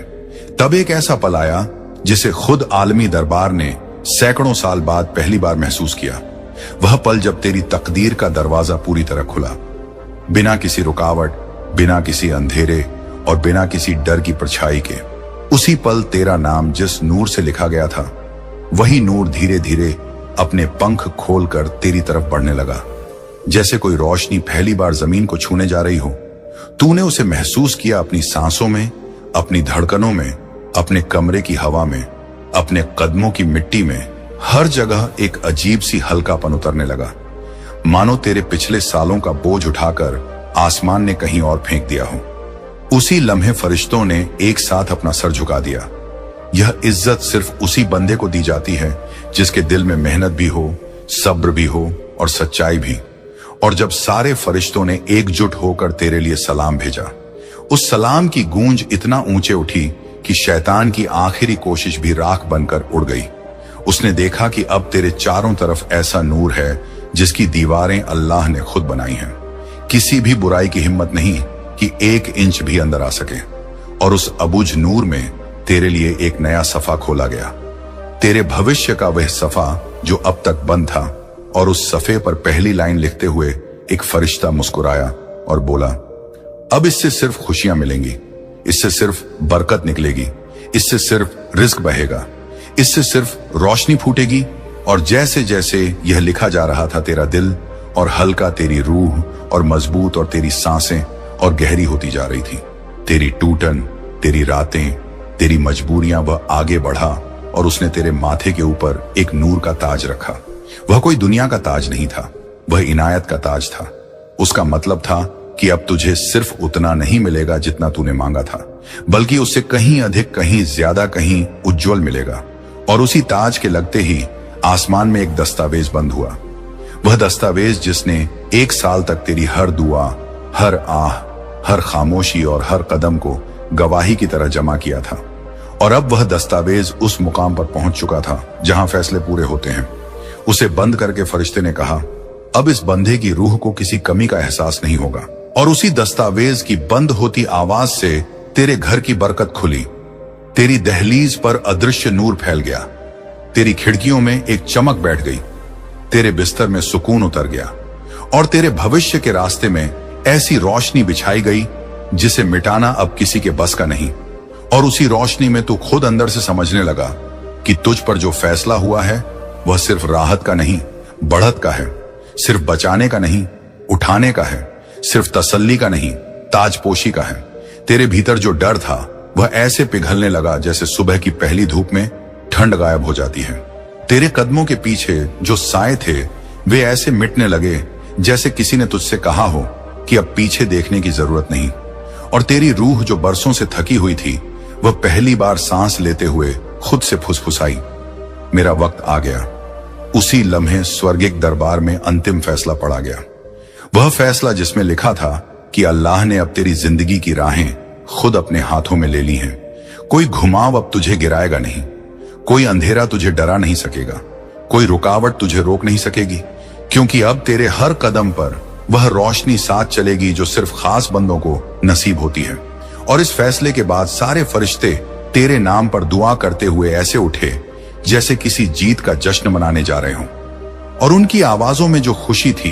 तब एक ऐसा पल आया जिसे खुद आलमी दरबार ने सैकड़ों साल बाद पहली बार महसूस किया। वह पल जब तेरी तकदीर का दरवाजा पूरी तरह खुला, बिना किसी रुकावट, बिना किसी अंधेरे और बिना किसी डर की परछाई के। उसी पल तेरा नाम जिस नूर से लिखा गया था, वही नूर धीरे धीरे अपने पंख खोलकर तेरी तरफ बढ़ने लगा। जैसे कोई रोशनी पहली बार जमीन को छूने जा रही हो, तूने उसे महसूस किया अपनी सांसों में, अपनी धड़कनों में, अपने कमरे की हवा में, अपने कदमों की मिट्टी में। हर जगह एक अजीब सी हल्कापन उतरने लगा, मानो तेरे पिछले सालों का बोझ उठाकर आसमान ने कहीं और फेंक दिया हो। उसी लम्हे फरिश्तों ने एक साथ अपना सर झुका दिया। यह इज्जत सिर्फ उसी बंदे को दी जाती है जिसके दिल में मेहनत भी हो, सब्र भी हो और सच्चाई भी। और जब सारे फरिश्तों ने एकजुट होकर तेरे लिए सलाम भेजा, उस सलाम की गूंज इतना ऊंचे उठी कि शैतान की आखिरी कोशिश भी राख बनकर उड़ गई। उसने देखा कि अब तेरे चारों तरफ ऐसा नूर है जिसकी दीवारें अल्लाह ने खुद बनाई हैं। किसी भी बुराई की हिम्मत नहीं कि 1 इंच भी अंदर आ सके। और उस अबुझ नूर में तेरे लिए एक नया सफा खोला गया, तेरे भविष्य का वह सफा जो अब तक बंद था। और उस सफे पर पहली लाइन लिखते हुए एक फरिश्ता मुस्कुराया और बोला, अब इससे सिर्फ खुशियां मिलेंगी, इससे सिर्फ बरकत निकलेगी, इससे सिर्फ रिस्क बहेगा, इससे सिर्फ रोशनी फूटेगी। और जैसे जैसे यह लिखा जा रहा था, तेरा दिल और हल्का तेरी रूह और मजबूत और तेरी सांसें और गहरी होती जा रही थी। तेरी टूटन, तेरी रातें, तेरी मजबूरियां वह आगे बढ़ा और उसने तेरे माथे के ऊपर एक नूर का ताज रखा। वह कोई दुनिया का ताज नहीं था, वह इनायत का ताज था। उसका मतलब था कि अब तुझे सिर्फ उतना नहीं मिलेगा जितना तूने मांगा था, बल्कि उससे कहीं अधिक, कहीं ज्यादा, कहीं उज्जवल मिलेगा। और उसी ताज के लगते ही आसमान में एक दस्तावेज बंद हुआ, वह दस्तावेज जिसने 1 साल तक तेरी हर दुआ, हर आह, हर खामोशी और हर कदम को गवाही की तरह जमा किया था। और अब वह दस्तावेज उस मुकाम पर पहुंच चुका था जहां फैसले पूरे होते हैं। उसे बंद करके फरिश्ते ने कहा, अब इस बंदे की रूह को किसी कमी का एहसास नहीं होगा। और उसी दस्तावेज की बंद होती आवाज से तेरे घर की बरकत खुली, तेरी दहलीज पर अदृश्य नूर फैल गया, तेरी खिड़कियों में एक चमक बैठ गई, तेरे बिस्तर में सुकून उतर गया और तेरे भविष्य के रास्ते में ऐसी रोशनी बिछाई गई जिसे मिटाना अब किसी के बस का नहीं। और उसी रोशनी में तू खुद अंदर से समझने लगा कि तुझ पर जो फैसला हुआ है वह सिर्फ राहत का नहीं, बढ़त का है, सिर्फ बचाने का नहीं, उठाने का है, सिर्फ तसल्ली का नहीं, ताजपोशी का है। तेरे भीतर जो डर था वह ऐसे पिघलने लगा जैसे सुबह की पहली धूप में ठंड गायब हो जाती है। तेरे कदमों के पीछे जो साए थे वे ऐसे मिटने लगे जैसे किसी ने तुझसे कहा हो कि अब पीछे देखने की जरूरत नहीं। और तेरी रूह जो बरसों से थकी हुई थी वह पहली बार सांस लेते हुए खुद से फुसफुसाई, मेरा वक्त आ गया। उसी लम्हे स्वर्गिक दरबार में अंतिम फैसला पड़ा गया, वह फैसला जिसमें लिखा था कि अल्लाह ने अब तेरी जिंदगी की राहें खुद अपने हाथों में ले ली हैं। कोई घुमाव अब तुझे गिराएगा नहीं, कोई अंधेरा तुझे डरा नहीं सकेगा, कोई रुकावट तुझे रोक नहीं सकेगी, क्योंकि अब तेरे हर कदम पर वह रोशनी साथ चलेगी जो सिर्फ खास बंदों को नसीब होती है। और इस फैसले के बाद सारे फरिश्ते तेरे नाम पर दुआ करते हुए ऐसे उठे जैसे किसी जीत का जश्न मनाने जा रहे हों। और उनकी आवाजों में जो खुशी थी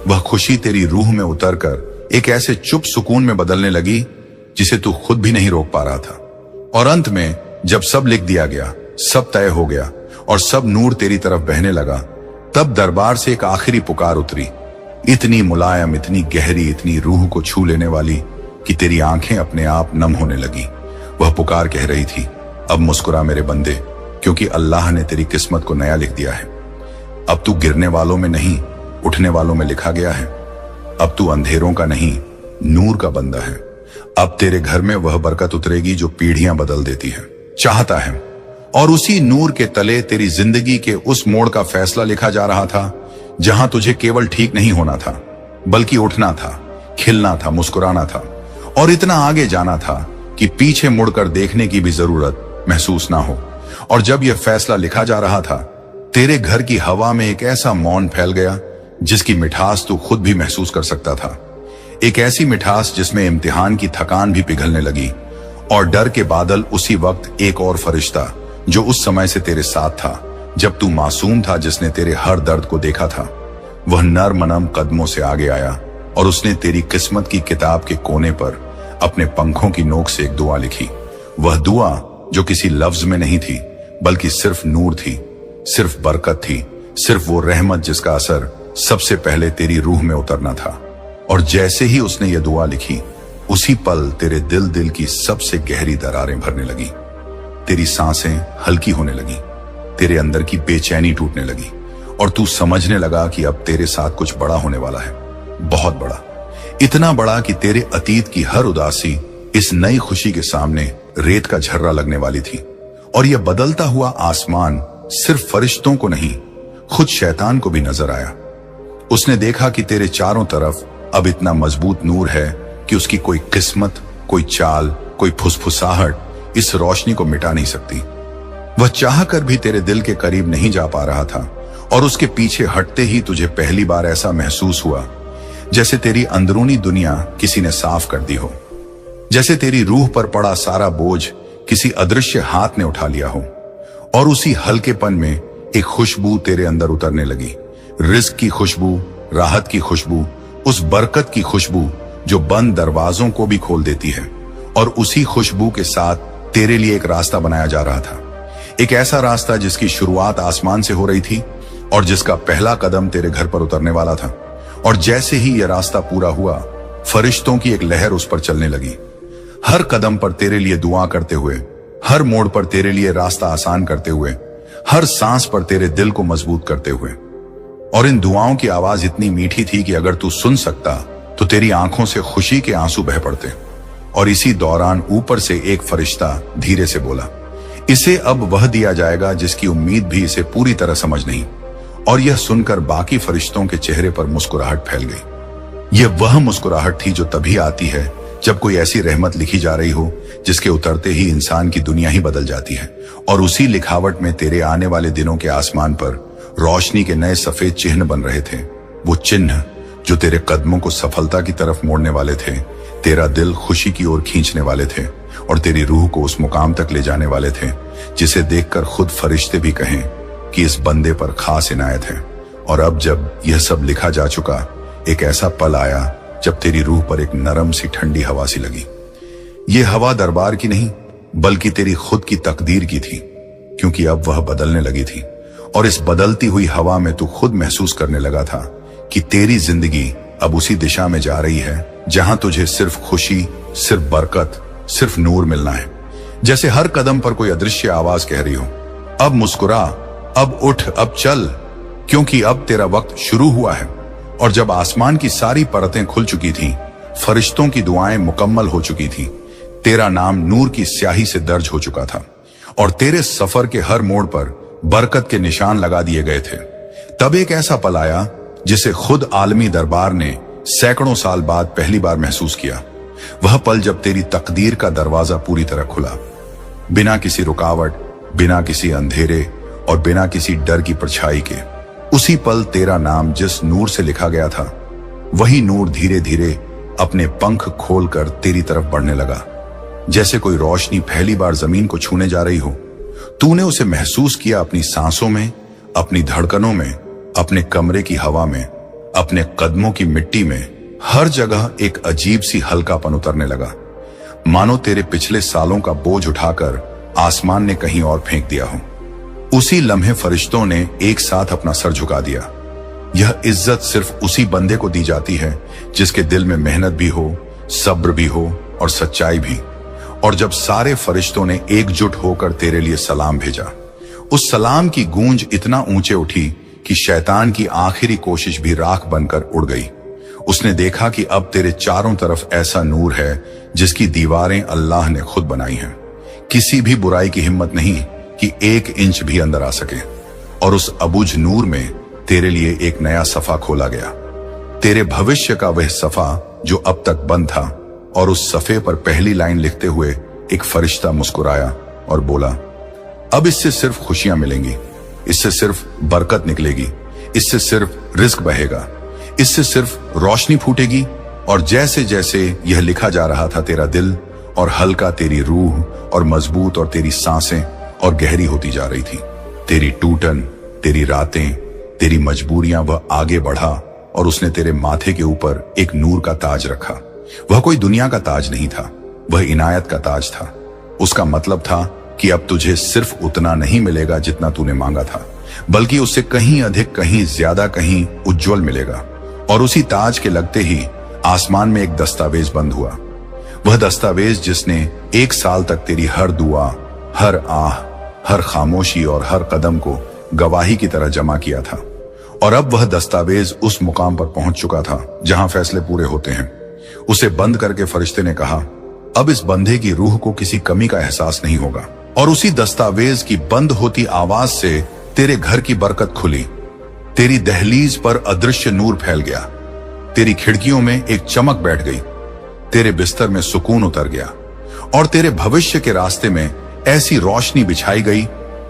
वह खुशी तेरी रूह में उतरकर एक ऐसे चुप सुकून में बदलने लगी जिसे तू खुद भी नहीं रोक पा रहा था। और अंत में जब सब लिख दिया गया, सब तय हो गया और सब नूर तेरी तरफ बहने लगा, तब दरबार से एक आखिरी पुकार उतरी, इतनी मुलायम, इतनी गहरी, इतनी रूह को छू लेने वाली कि तेरी आंखें अपने आप नम होने लगी। वह पुकार कह रही थी, अब मुस्कुरा मेरे बंदे, क्योंकि अल्लाह ने तेरी किस्मत को नया लिख दिया है। अब तू गिरने वालों में नहीं, उठने वालों में लिखा गया है। अब तू अंधेरों का नहीं, नूर का बंदा है। अब तेरे घर में वह बरकत उतरेगी जो पीढ़ियां बदल देती है, चाहता है। और उसी नूर के तले तेरी जिंदगी के उस मोड़ का फैसला लिखा जा रहा था जहां तुझे केवल ठीक नहीं होना था, बल्कि उठना था, खिलना था, मुस्कुराना था और इतना आगे जाना था कि पीछे मुड़कर देखने की भी जरूरत महसूस ना हो। और जब यह फैसला लिखा जा रहा था, तेरे घर की हवा में एक ऐसा मौन फैल गया जिसकी मिठास तू खुद भी महसूस कर सकता था। एक ऐसी मिठास जिसमें इम्तिहान की थकान भी पिघलने लगी और डर के बादल। उसी वक्त एक और फरिश्ता जो उस समय से तेरे साथ था जब तू मासूम था, जिसने तेरे हर दर्द को देखा था, वह नर्म नम कदमों से आगे आया और उसने तेरी किस्मत की किताब के कोने पर अपने पंखों की नोक से एक दुआ लिखी। वह दुआ जो किसी लफ्ज में नहीं थी, बल्कि सिर्फ नूर थी, सिर्फ बरकत थी, सिर्फ वो रहमत जिसका असर सबसे पहले तेरी रूह में उतरना था। और जैसे ही उसने ये दुआ लिखी, उसी पल तेरे दिल की सबसे गहरी दरारें भरने लगी, तेरी सांसें हल्की होने लगी, तेरे अंदर की बेचैनी टूटने लगी और तू समझने लगा कि अब तेरे साथ कुछ बड़ा होने वाला है, बहुत बड़ा, इतना बड़ा कि तेरे अतीत की हर उदासी इस नई खुशी के सामने रेत का झर्रा लगने वाली थी। और यह बदलता हुआ आसमान सिर्फ फरिश्तों को नहीं, खुद शैतान को भी नजर आया। उसने देखा कि तेरे चारों तरफ अब इतना मजबूत नूर है कि उसकी कोई किस्मत, कोई चाल, कोई फुसफुसाहट इस रोशनी को मिटा नहीं सकती। वह चाहकर भी तेरे दिल के करीब नहीं जा पा रहा था, और उसके पीछे हटते ही तुझे पहली बार ऐसा महसूस हुआ जैसे तेरी अंदरूनी दुनिया किसी ने साफ कर दी हो, जैसे तेरी रूह पर पड़ा सारा बोझ किसी अदृश्य हाथ ने उठा लिया हो। और उसी हल्केपन में एक खुशबू तेरे अंदर उतरने लगी, रिस्क की खुशबू, राहत की खुशबू, उस बरकत की खुशबू जो बंद दरवाजों को भी खोल देती है। और उसी खुशबू के साथ तेरे लिए एक रास्ता बनाया जा रहा था, एक ऐसा रास्ता जिसकी शुरुआत आसमान से हो रही थी और जिसका पहला कदम तेरे घर पर उतरने वाला था। और जैसे ही यह रास्ता पूरा हुआ, फरिश्तों की एक लहर उस पर चलने लगी, हर कदम पर तेरे लिए दुआ करते हुए, हर मोड़ पर तेरे लिए रास्ता आसान करते हुए, हर सांस पर तेरे दिल को मजबूत करते हुए। और इन दुआओं की आवाज इतनी मीठी थी कि अगर तू सुन सकता तो तेरी आंखों से खुशी के आंसू बह पड़ते। और इसी दौरान ऊपर से एक फरिश्ता धीरे से बोला, इसे अब वह दिया जाएगा जिसकी उम्मीद भी इसे पूरी तरह समझ नहीं। और यह सुनकर बाकी फरिश्तों के चेहरे पर मुस्कुराहट फैल गई। यह वह मुस्कुराहट थी जो तभी आती है जब कोई ऐसी रहमत लिखी जा रही हो जिसके उतरते ही इंसान की दुनिया ही बदल जाती है। और उसी लिखावट में तेरे आने वाले दिनों के आसमान पर रोशनी के नए सफेद चिन्ह बन रहे थे, वो चिन्ह जो तेरे कदमों को सफलता की तरफ मोड़ने वाले थे, तेरा दिल खुशी की ओर खींचने वाले थे और तेरी रूह को उस मुकाम तक ले जाने वाले थे जिसे देखकर खुद फरिश्ते भी कहें कि इस बंदे पर खास इनायत है। और अब जब यह सब लिखा जा चुका, एक ऐसा पल आया जब तेरी रूह पर एक नरम सी ठंडी हवा सी लगी। यह हवा दरबार की नहीं बल्कि तेरी खुद की तकदीर की थी, क्योंकि अब वह बदलने लगी थी। और इस बदलती हुई हवा में तू खुद महसूस करने लगा था कि तेरी जिंदगी अब उसी दिशा में जा रही है जहां तुझे सिर्फ खुशी, सिर्फ बरकत, सिर्फ नूर मिलना है। जैसे हर कदम पर कोई अदृश्य आवाज कह रही हो, अब मुस्कुरा, अब उठ, अब चल, क्योंकि अब तेरा वक्त शुरू हुआ है। और जब आसमान की सारी परतें खुल चुकी थीं, फरिश्तों की दुआएं मुकम्मल हो चुकी थीं, तेरा नाम नूर की स्याही से दर्ज हो चुका था और तेरे सफर के हर मोड़ पर बरकत के निशान लगा दिए गए थे, तब एक ऐसा पल आया जिसे खुद आलमी दरबार ने सैकड़ों साल बाद पहली बार महसूस किया। वह पल जब तेरी तकदीर का दरवाजा पूरी तरह खुला, बिना किसी रुकावट, बिना किसी अंधेरे और बिना किसी डर की परछाई के। उसी पल तेरा नाम जिस नूर से लिखा गया था, वही नूर धीरे धीरे अपने पंख खोलकर तेरी तरफ बढ़ने लगा। जैसे कोई रोशनी पहली बार जमीन को छूने जा रही हो, तूने उसे महसूस किया अपनी सांसों में, अपनी धड़कनों में, अपने कमरे की हवा में, अपने कदमों की मिट्टी में। हर जगह एक अजीब सी हल्कापन उतरने लगा, मानो तेरे पिछले सालों का बोझ उठाकर आसमान ने कहीं और फेंक दिया हो। उसी लम्हे फरिश्तों ने एक साथ अपना सर झुका दिया। यह इज्जत सिर्फ उसी बंदे को दी जाती है जिसके दिल में मेहनत भी हो, सब्र भी हो और सच्चाई भी। और जब सारे फरिश्तों ने एकजुट होकर तेरे लिए सलाम भेजा, उस सलाम की गूंज इतना ऊंचे उठी कि शैतान की आखिरी कोशिश भी राख बनकर उड़ गई। उसने देखा कि अब तेरे चारों तरफ ऐसा नूर है जिसकी दीवारें अल्लाह ने खुद बनाई हैं। किसी भी बुराई की हिम्मत नहीं कि 1 इंच भी अंदर आ सके। और उस अबुझ नूर में तेरे लिए एक नया सफा खोला गया, तेरे भविष्य का वह सफा जो अब तक बंद था। और उस सफे पर पहली लाइन लिखते हुए एक फरिश्ता मुस्कुराया और बोला, अब इससे सिर्फ खुशियां मिलेंगी, इससे सिर्फ बरकत निकलेगी, इससे सिर्फ रिस्क बहेगा, इससे सिर्फ रोशनी फूटेगी। और जैसे जैसे यह लिखा जा रहा था, तेरा दिल और हल्का तेरी रूह और मजबूत और तेरी सांसें और गहरी होती जा रही थी। तेरी टूटन, तेरी रातें, तेरी मजबूरियां, वह आगे बढ़ा और उसने तेरे माथे के ऊपर एक नूर का ताज रखा। वह कोई दुनिया का ताज नहीं था, वह इनायत का ताज था। उसका मतलब था कि अब तुझे सिर्फ उतना नहीं मिलेगा जितना तूने मांगा था, बल्कि उससे कहीं अधिक, कहीं ज्यादा, कहीं उज्जवल मिलेगा। और उसी ताज के लगते ही आसमान में एक दस्तावेज बंद हुआ, वह दस्तावेज जिसने 1 साल तक तेरी हर दुआ, हर आह, हर खामोशी और हर कदम को गवाही की तरह जमा किया था। और अब वह दस्तावेज उस मुकाम पर पहुंच चुका था जहां फैसले पूरे होते हैं। उसे बंद करके फरिश्ते ने कहा, अब इस बंदे की रूह को किसी कमी का एहसास नहीं होगा। और उसी दस्तावेज की बंद होती आवाज से तेरे घर की बरकत खुली, तेरी दहलीज पर अदृश्य नूर फैल गया, तेरी खिड़कियों में एक चमक बैठ गई, तेरे बिस्तर में सुकून उतर गया और तेरे भविष्य के रास्ते में ऐसी रोशनी बिछाई गई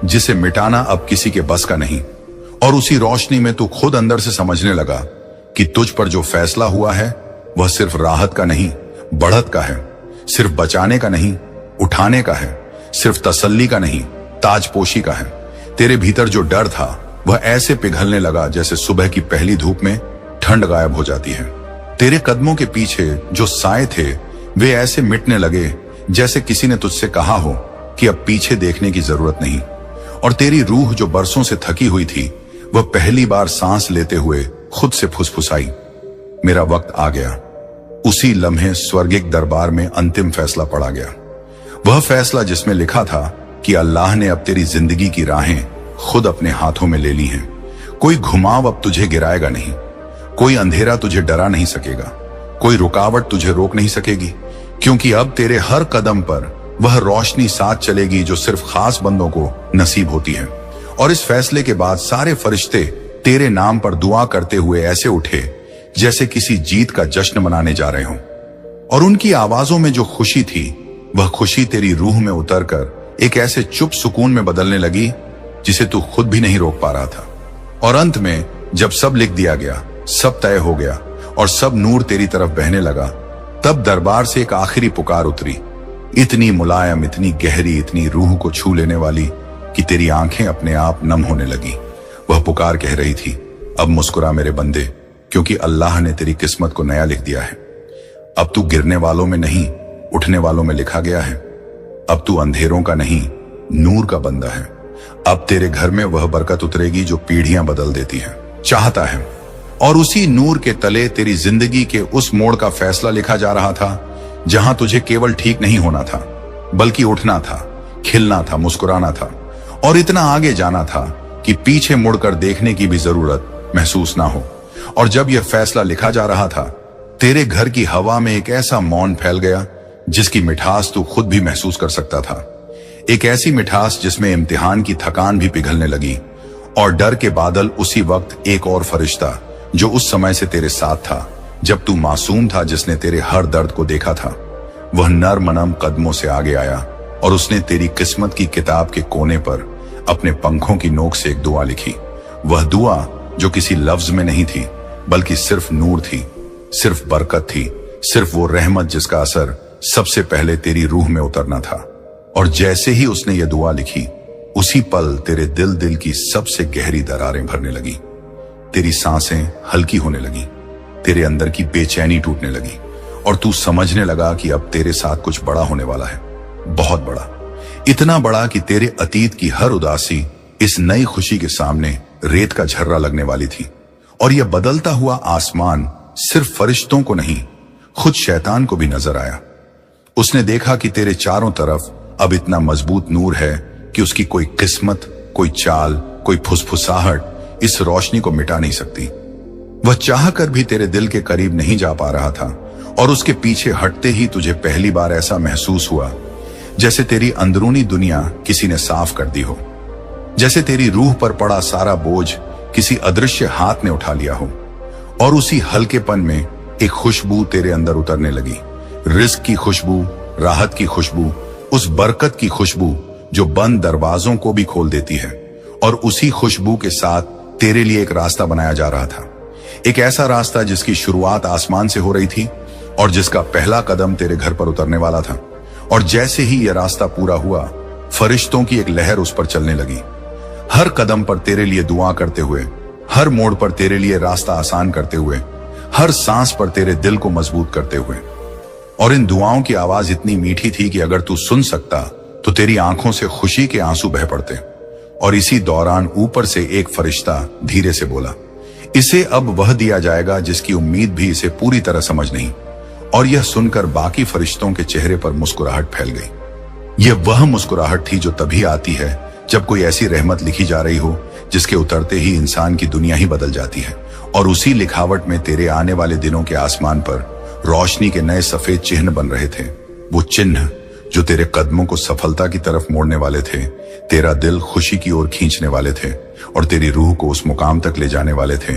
जिसे मिटाना अब किसी के बस का नहीं। और उसी रोशनी में तू खुद अंदर से समझने लगा कि तुझ पर जो फैसला हुआ है वह सिर्फ राहत का नहीं, बढ़त का है। सिर्फ बचाने का नहीं, उठाने का है। सिर्फ तसल्ली का नहीं, ताजपोशी का है। तेरे भीतर जो डर था वह ऐसे पिघलने लगा जैसे सुबह की पहली धूप में ठंड गायब हो जाती है। तेरे कदमों के पीछे जो साए थे वे ऐसे मिटने लगे जैसे किसी ने तुझसे कहा हो कि अब पीछे देखने की जरूरत नहीं। और तेरी रूह जो बरसों से थकी हुई थी वह पहली बार सांस लेते हुए खुद से फुसफुसाई, मेरा वक्त आ गया। उसी लम्हे स्वर्गिक दरबार में अंतिम फैसला पड़ा गया। वह फैसला जिसमें लिखा था कि अल्लाह ने अब तेरी जिंदगी की राहें खुद अपने हाथों में ले ली हैं। कोई घुमाव अब तुझे गिराएगा नहीं, कोई अंधेरा तुझे डरा नहीं सकेगा, कोई रुकावट तुझे रोक नहीं सकेगी, क्योंकि अब तेरे हर कदम पर वह रोशनी साथ चलेगी जो सिर्फ खास बंदों को नसीब होती है। और इस फैसले के बाद सारे फरिश्ते तेरे नाम पर दुआ करते हुए ऐसे उठे जैसे किसी जीत का जश्न मनाने जा रहे हों। और उनकी आवाजों में जो खुशी थी वह खुशी तेरी रूह में उतरकर एक ऐसे चुप सुकून में बदलने लगी जिसे तू खुद भी नहीं रोक पा रहा था। और अंत में जब सब लिख दिया गया, सब तय हो गया और सब नूर तेरी तरफ बहने लगा, तब दरबार से एक आखिरी पुकार उतरी, इतनी मुलायम, इतनी गहरी, इतनी रूह को छू लेने वाली कि तेरी आंखें अपने आप नम होने लगी। वह पुकार कह रही थी, अब मुस्कुरा मेरे बंदे, क्योंकि अल्लाह ने तेरी किस्मत को नया लिख दिया है। अब तू गिरने वालों में नहीं, उठने वालों में लिखा गया है। अब तू अंधेरों का नहीं, नूर का बंदा है। अब तेरे घर में वह बरकत उतरेगी जो पीढ़ियां बदल देती है, चाहता है। और उसी नूर के तले तेरी जिंदगी के उस मोड़ का फैसला लिखा जा रहा था जहां तुझे केवल ठीक नहीं होना था, बल्कि उठना था, खिलना था, मुस्कुराना था और इतना आगे जाना था कि पीछे मुड़कर देखने की भी जरूरत महसूस ना हो। और जब यह फैसला लिखा जा रहा था, तेरे घर की हवा में एक ऐसा मौन फैल गया जिसकी मिठास तू खुद भी महसूस कर सकता था। एक ऐसी मिठास जिसमें इम्तिहान की थकान भी पिघलने लगी और डर के बादल। उसी वक्त एक और फरिश्ता जो उस समय से तेरे साथ था जब तू मासूम था, जिसने तेरे हर दर्द को देखा था, वह नरम कदमों से आगे आया और उसने तेरी किस्मत की किताब के कोने पर अपने पंखों की नोक से एक दुआ लिखी। वह दुआ जो किसी लफ्ज में नहीं थी, बल्कि सिर्फ नूर थी, सिर्फ बरकत थी, सिर्फ वो रहमत जिसका असर सबसे पहले तेरी रूह में उतरना था। और जैसे ही उसने ये दुआ लिखी, उसी पल तेरे दिल की सबसे गहरी दरारें भरने लगी। तेरी सांसें हल्की होने लगी, तेरे अंदर की बेचैनी टूटने लगी और तू समझने लगा कि अब तेरे साथ कुछ बड़ा होने वाला है, बहुत बड़ा। इतना बड़ा कि तेरे अतीत की हर उदासी इस नई खुशी के सामने रेत का झर्रा लगने वाली थी। और यह बदलता हुआ आसमान सिर्फ फरिश्तों को नहीं, खुद शैतान को भी नजर आया। उसने देखा कि तेरे चारों तरफ अब इतना मजबूत नूर है कि उसकी कोई किस्मत, कोई चाल, कोई फुसफुसाहट इस रोशनी को मिटा नहीं सकती। वह चाहकर भी तेरे दिल के करीब नहीं जा पा रहा था और उसके पीछे हटते ही तुझे पहली बार ऐसा महसूस हुआ जैसे तेरी अंदरूनी दुनिया किसी ने साफ कर दी हो, जैसे तेरी रूह पर पड़ा सारा बोझ किसी अदृश्य हाथ ने उठा लिया हो। और उसी हल्केपन में एक खुशबू तेरे अंदर उतरने लगी, रिस्क की खुशबू, राहत की खुशबू, उस बरकत की खुशबू जो बंद दरवाजों को भी खोल देती है। और उसी खुशबू के साथ तेरे लिए एक रास्ता बनाया जा रहा था, एक ऐसा रास्ता जिसकी शुरुआत आसमान से हो रही थी और जिसका पहला कदम तेरे घर पर उतरने वाला था। और जैसे ही यह रास्ता पूरा हुआ, फरिश्तों की एक लहर उस पर चलने लगी, हर कदम पर तेरे लिए दुआ करते हुए, हर मोड़ पर तेरे लिए रास्ता आसान करते हुए, हर सांस पर तेरे दिल को मजबूत करते हुए। और इन दुआओं की आवाज इतनी मीठी थी कि अगर तू सुन सकता तो तेरी आंखों से खुशी के आंसू बह पड़ते। और इसी दौरान ऊपर से एक फरिश्ता धीरे से बोला, इसे अब वह दिया जाएगा जिसकी उम्मीद भी इसे पूरी तरह समझ नहीं। और यह सुनकर बाकी फरिश्तों के चेहरे पर मुस्कुराहट फैल गई। यह वह मुस्कुराहट थी जो तभी आती है जब कोई ऐसी रहमत लिखी जा रही हो जिसके उतरते ही इंसान की दुनिया ही बदल जाती है। और उसी लिखावट में तेरे आने वाले दिनों के आसमान पर रोशनी के नए सफेद चिन्ह बन रहे थे, वो चिन्ह जो तेरे कदमों को सफलता की तरफ मोड़ने वाले थे, तेरा दिल खुशी की ओर खींचने वाले थे और तेरी रूह को उस मुकाम तक ले जाने वाले थे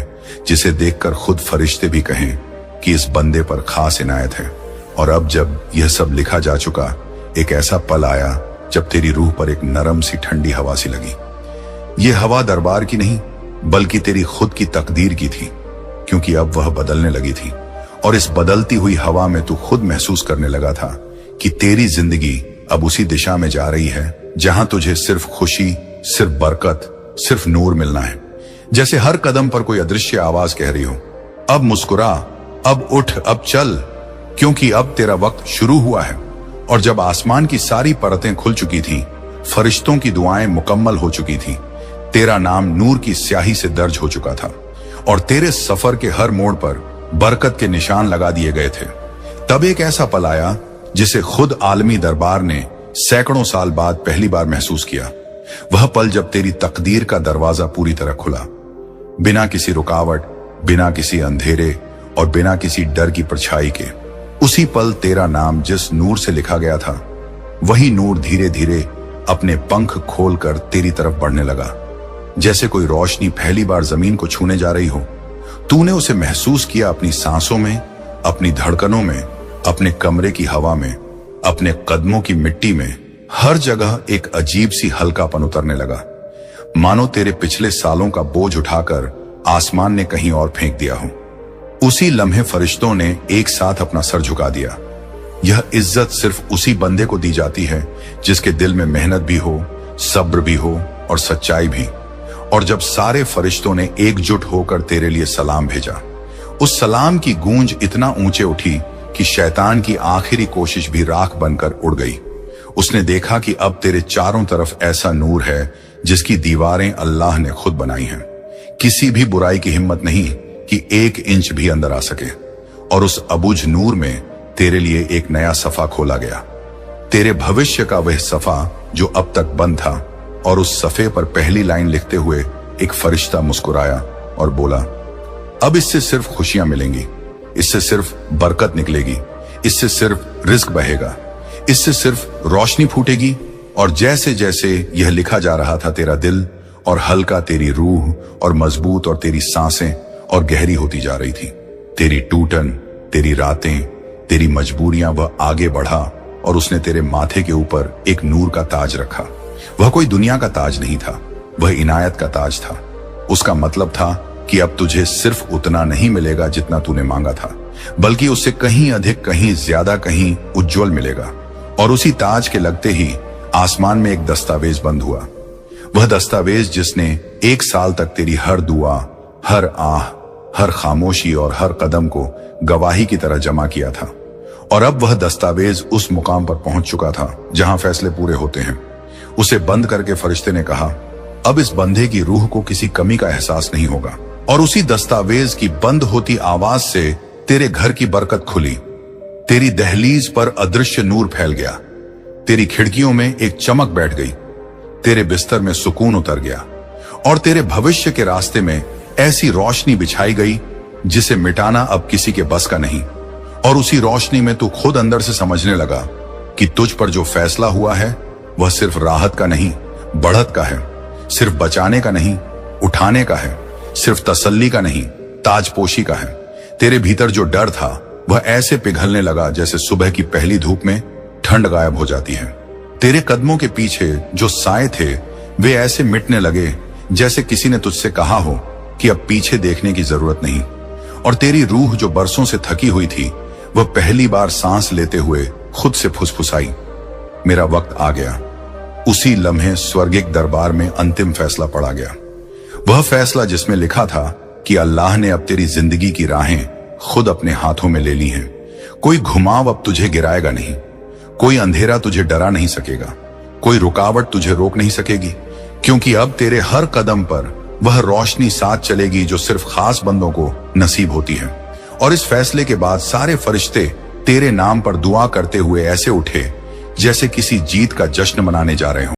जिसे देखकर खुद फरिश्ते भी कहें कि इस बंदे पर खास इनायत है। और अब जब यह सब लिखा जा चुका, एक ऐसा पल आया जब तेरी रूह पर एक नरम सी ठंडी हवा सी लगी। ये हवा दरबार की नहीं बल्कि तेरी खुद की तकदीर की थी, क्योंकि अब वह बदलने लगी थी और इस बदलती हुई हवा में तू खुद महसूस करने लगा था कि तेरी जिंदगी अब उसी दिशा में जा रही है जहां तुझे सिर्फ खुशी, सिर्फ बरकत, सिर्फ नूर मिलना है। जैसे हर कदम पर कोई अदृश्य आवाज कह रही हो, अब मुस्कुरा, अब उठ, अब चल, क्योंकि अब तेरा वक्त शुरू हुआ है। और जब आसमान की सारी परतें खुल चुकी थी, फरिश्तों की दुआएं मुकम्मल हो चुकी थी, तेरा नाम नूर की स्याही से दर्ज हो चुका था और तेरे सफर के हर मोड़ पर बरकत के निशान लगा दिए गए थे, तब एक ऐसा पल आया जिसे खुद आलमी दरबार ने सैकड़ों साल बाद पहली बार महसूस किया। वह पल जब तेरी तकदीर का दरवाजा पूरी तरह खुला, बिना किसी रुकावट, बिना किसी अंधेरे और बिना किसी डर की परछाई के। उसी पल तेरा नाम जिस नूर से लिखा गया था, वही नूर धीरे धीरे अपने पंख खोलकर तेरी तरफ बढ़ने लगा। जैसे कोई रोशनी पहली बार जमीन को छूने जा रही हो, तूने उसे महसूस किया अपनी सांसों में, अपनी धड़कनों में, अपने कमरे की हवा में, अपने कदमों की मिट्टी में। हर जगह एक अजीब सी हल्कापन उतरने लगा, मानो तेरे पिछले सालों का बोझ उठाकर आसमान ने कहीं और फेंक दिया हो। उसी लम्हे फरिश्तों ने एक साथ अपना सर झुका दिया। यह इज्जत सिर्फ उसी बंदे को दी जाती है जिसके दिल में मेहनत भी हो, सब्र भी हो और सच्चाई भी। और जब सारे फरिश्तों ने एकजुट होकर तेरे लिए सलाम भेजा, उस सलाम की गूंज इतना ऊंचे उठी कि शैतान की आखिरी कोशिश भी राख बनकर उड़ गई। उसने देखा कि अब तेरे चारों तरफ ऐसा नूर है जिसकी दीवारें अल्लाह ने खुद बनाई हैं। किसी भी बुराई की हिम्मत नहीं कि 1 इंच भी अंदर आ सके। और उस अबुझ नूर में तेरे लिए एक नया सफा खोला गया, तेरे भविष्य का वह सफा जो अब तक बंद था। और उस सफे पर पहली लाइन लिखते हुए एक फरिश्ता मुस्कुराया और बोला, अब इससे सिर्फ खुशियां मिलेंगी, इससे सिर्फ बरकत निकलेगी, इससे सिर्फ रिज्क बहेगा, इससे सिर्फ रोशनी फूटेगी। और जैसे जैसे यह लिखा जा रहा था, तेरा दिल और हल्का तेरी रूह और मजबूत और तेरी सांसें और गहरी होती जा रही थी। तेरी टूटन, तेरी रातें, तेरी मजबूरियां, वह आगे बढ़ा और उसने तेरे माथे के ऊपर एक नूर का ताज रखा। वह कोई दुनिया का ताज नहीं था, वह इनायत का ताज था। उसका मतलब था कि अब तुझे सिर्फ उतना नहीं मिलेगा जितना तूने मांगा था, बल्कि उससे कहीं अधिक, कहीं ज्यादा, कहीं उज्जवल मिलेगा। और उसी ताज के लगते ही आसमान में एक दस्तावेज बंद हुआ। वह दस्तावेज जिसने 1 साल तक तेरी हर दुआ, हर आह, हर खामोशी और हर कदम को गवाही की तरह जमा किया था। और अब वह दस्तावेज उस मुकाम पर पहुंच चुका था जहां फैसले पूरे होते हैं। उसे बंद करके फरिश्ते ने कहा, अब इस बंदे की रूह को किसी कमी का एहसास नहीं होगा। और उसी दस्तावेज की बंद होती आवाज से तेरे घर की बरकत खुली। तेरी दहलीज पर अदृश्य नूर फैल गया, तेरी खिड़कियों में एक चमक बैठ गई, तेरे बिस्तर में सुकून उतर गया और तेरे भविष्य के रास्ते में ऐसी रोशनी बिछाई गई जिसे मिटाना अब किसी के बस का नहीं। और उसी रोशनी में तू खुद अंदर से समझने लगा कि तुझ पर जो फैसला हुआ है वह सिर्फ राहत का नहीं, बढ़त का है। सिर्फ बचाने का नहीं, उठाने का है। सिर्फ तसल्ली का नहीं, ताजपोशी का है। तेरे भीतर जो डर था वह ऐसे पिघलने लगा जैसे सुबह की पहली धूप में ठंड गायब हो जाती है। तेरे कदमों के पीछे जो साए थे वे ऐसे मिटने लगे जैसे किसी ने तुझसे कहा हो कि अब पीछे देखने की जरूरत नहीं। और तेरी रूह जो बरसों से थकी हुई थी, वह पहली बार सांस लेते हुए खुद से फुसफुसाई, मेरा वक्त आ गया। उसी लम्हे स्वर्गिक दरबार में अंतिम फैसला पड़ा गया। वह फैसला जिसमें लिखा था कि अल्लाह ने अब तेरी जिंदगी की राहें खुद अपने हाथों में ले ली हैं। कोई घुमाव अब तुझे गिराएगा नहीं, कोई अंधेरा तुझे डरा नहीं सकेगा, कोई रुकावट तुझे रोक नहीं सकेगी, क्योंकि अब तेरे हर कदम पर वह रोशनी साथ चलेगी जो सिर्फ खास बंदों को नसीब होती है। और इस फैसले के बाद सारे फरिश्ते तेरे नाम पर दुआ करते हुए ऐसे उठे जैसे किसी जीत का जश्न मनाने जा रहे हों।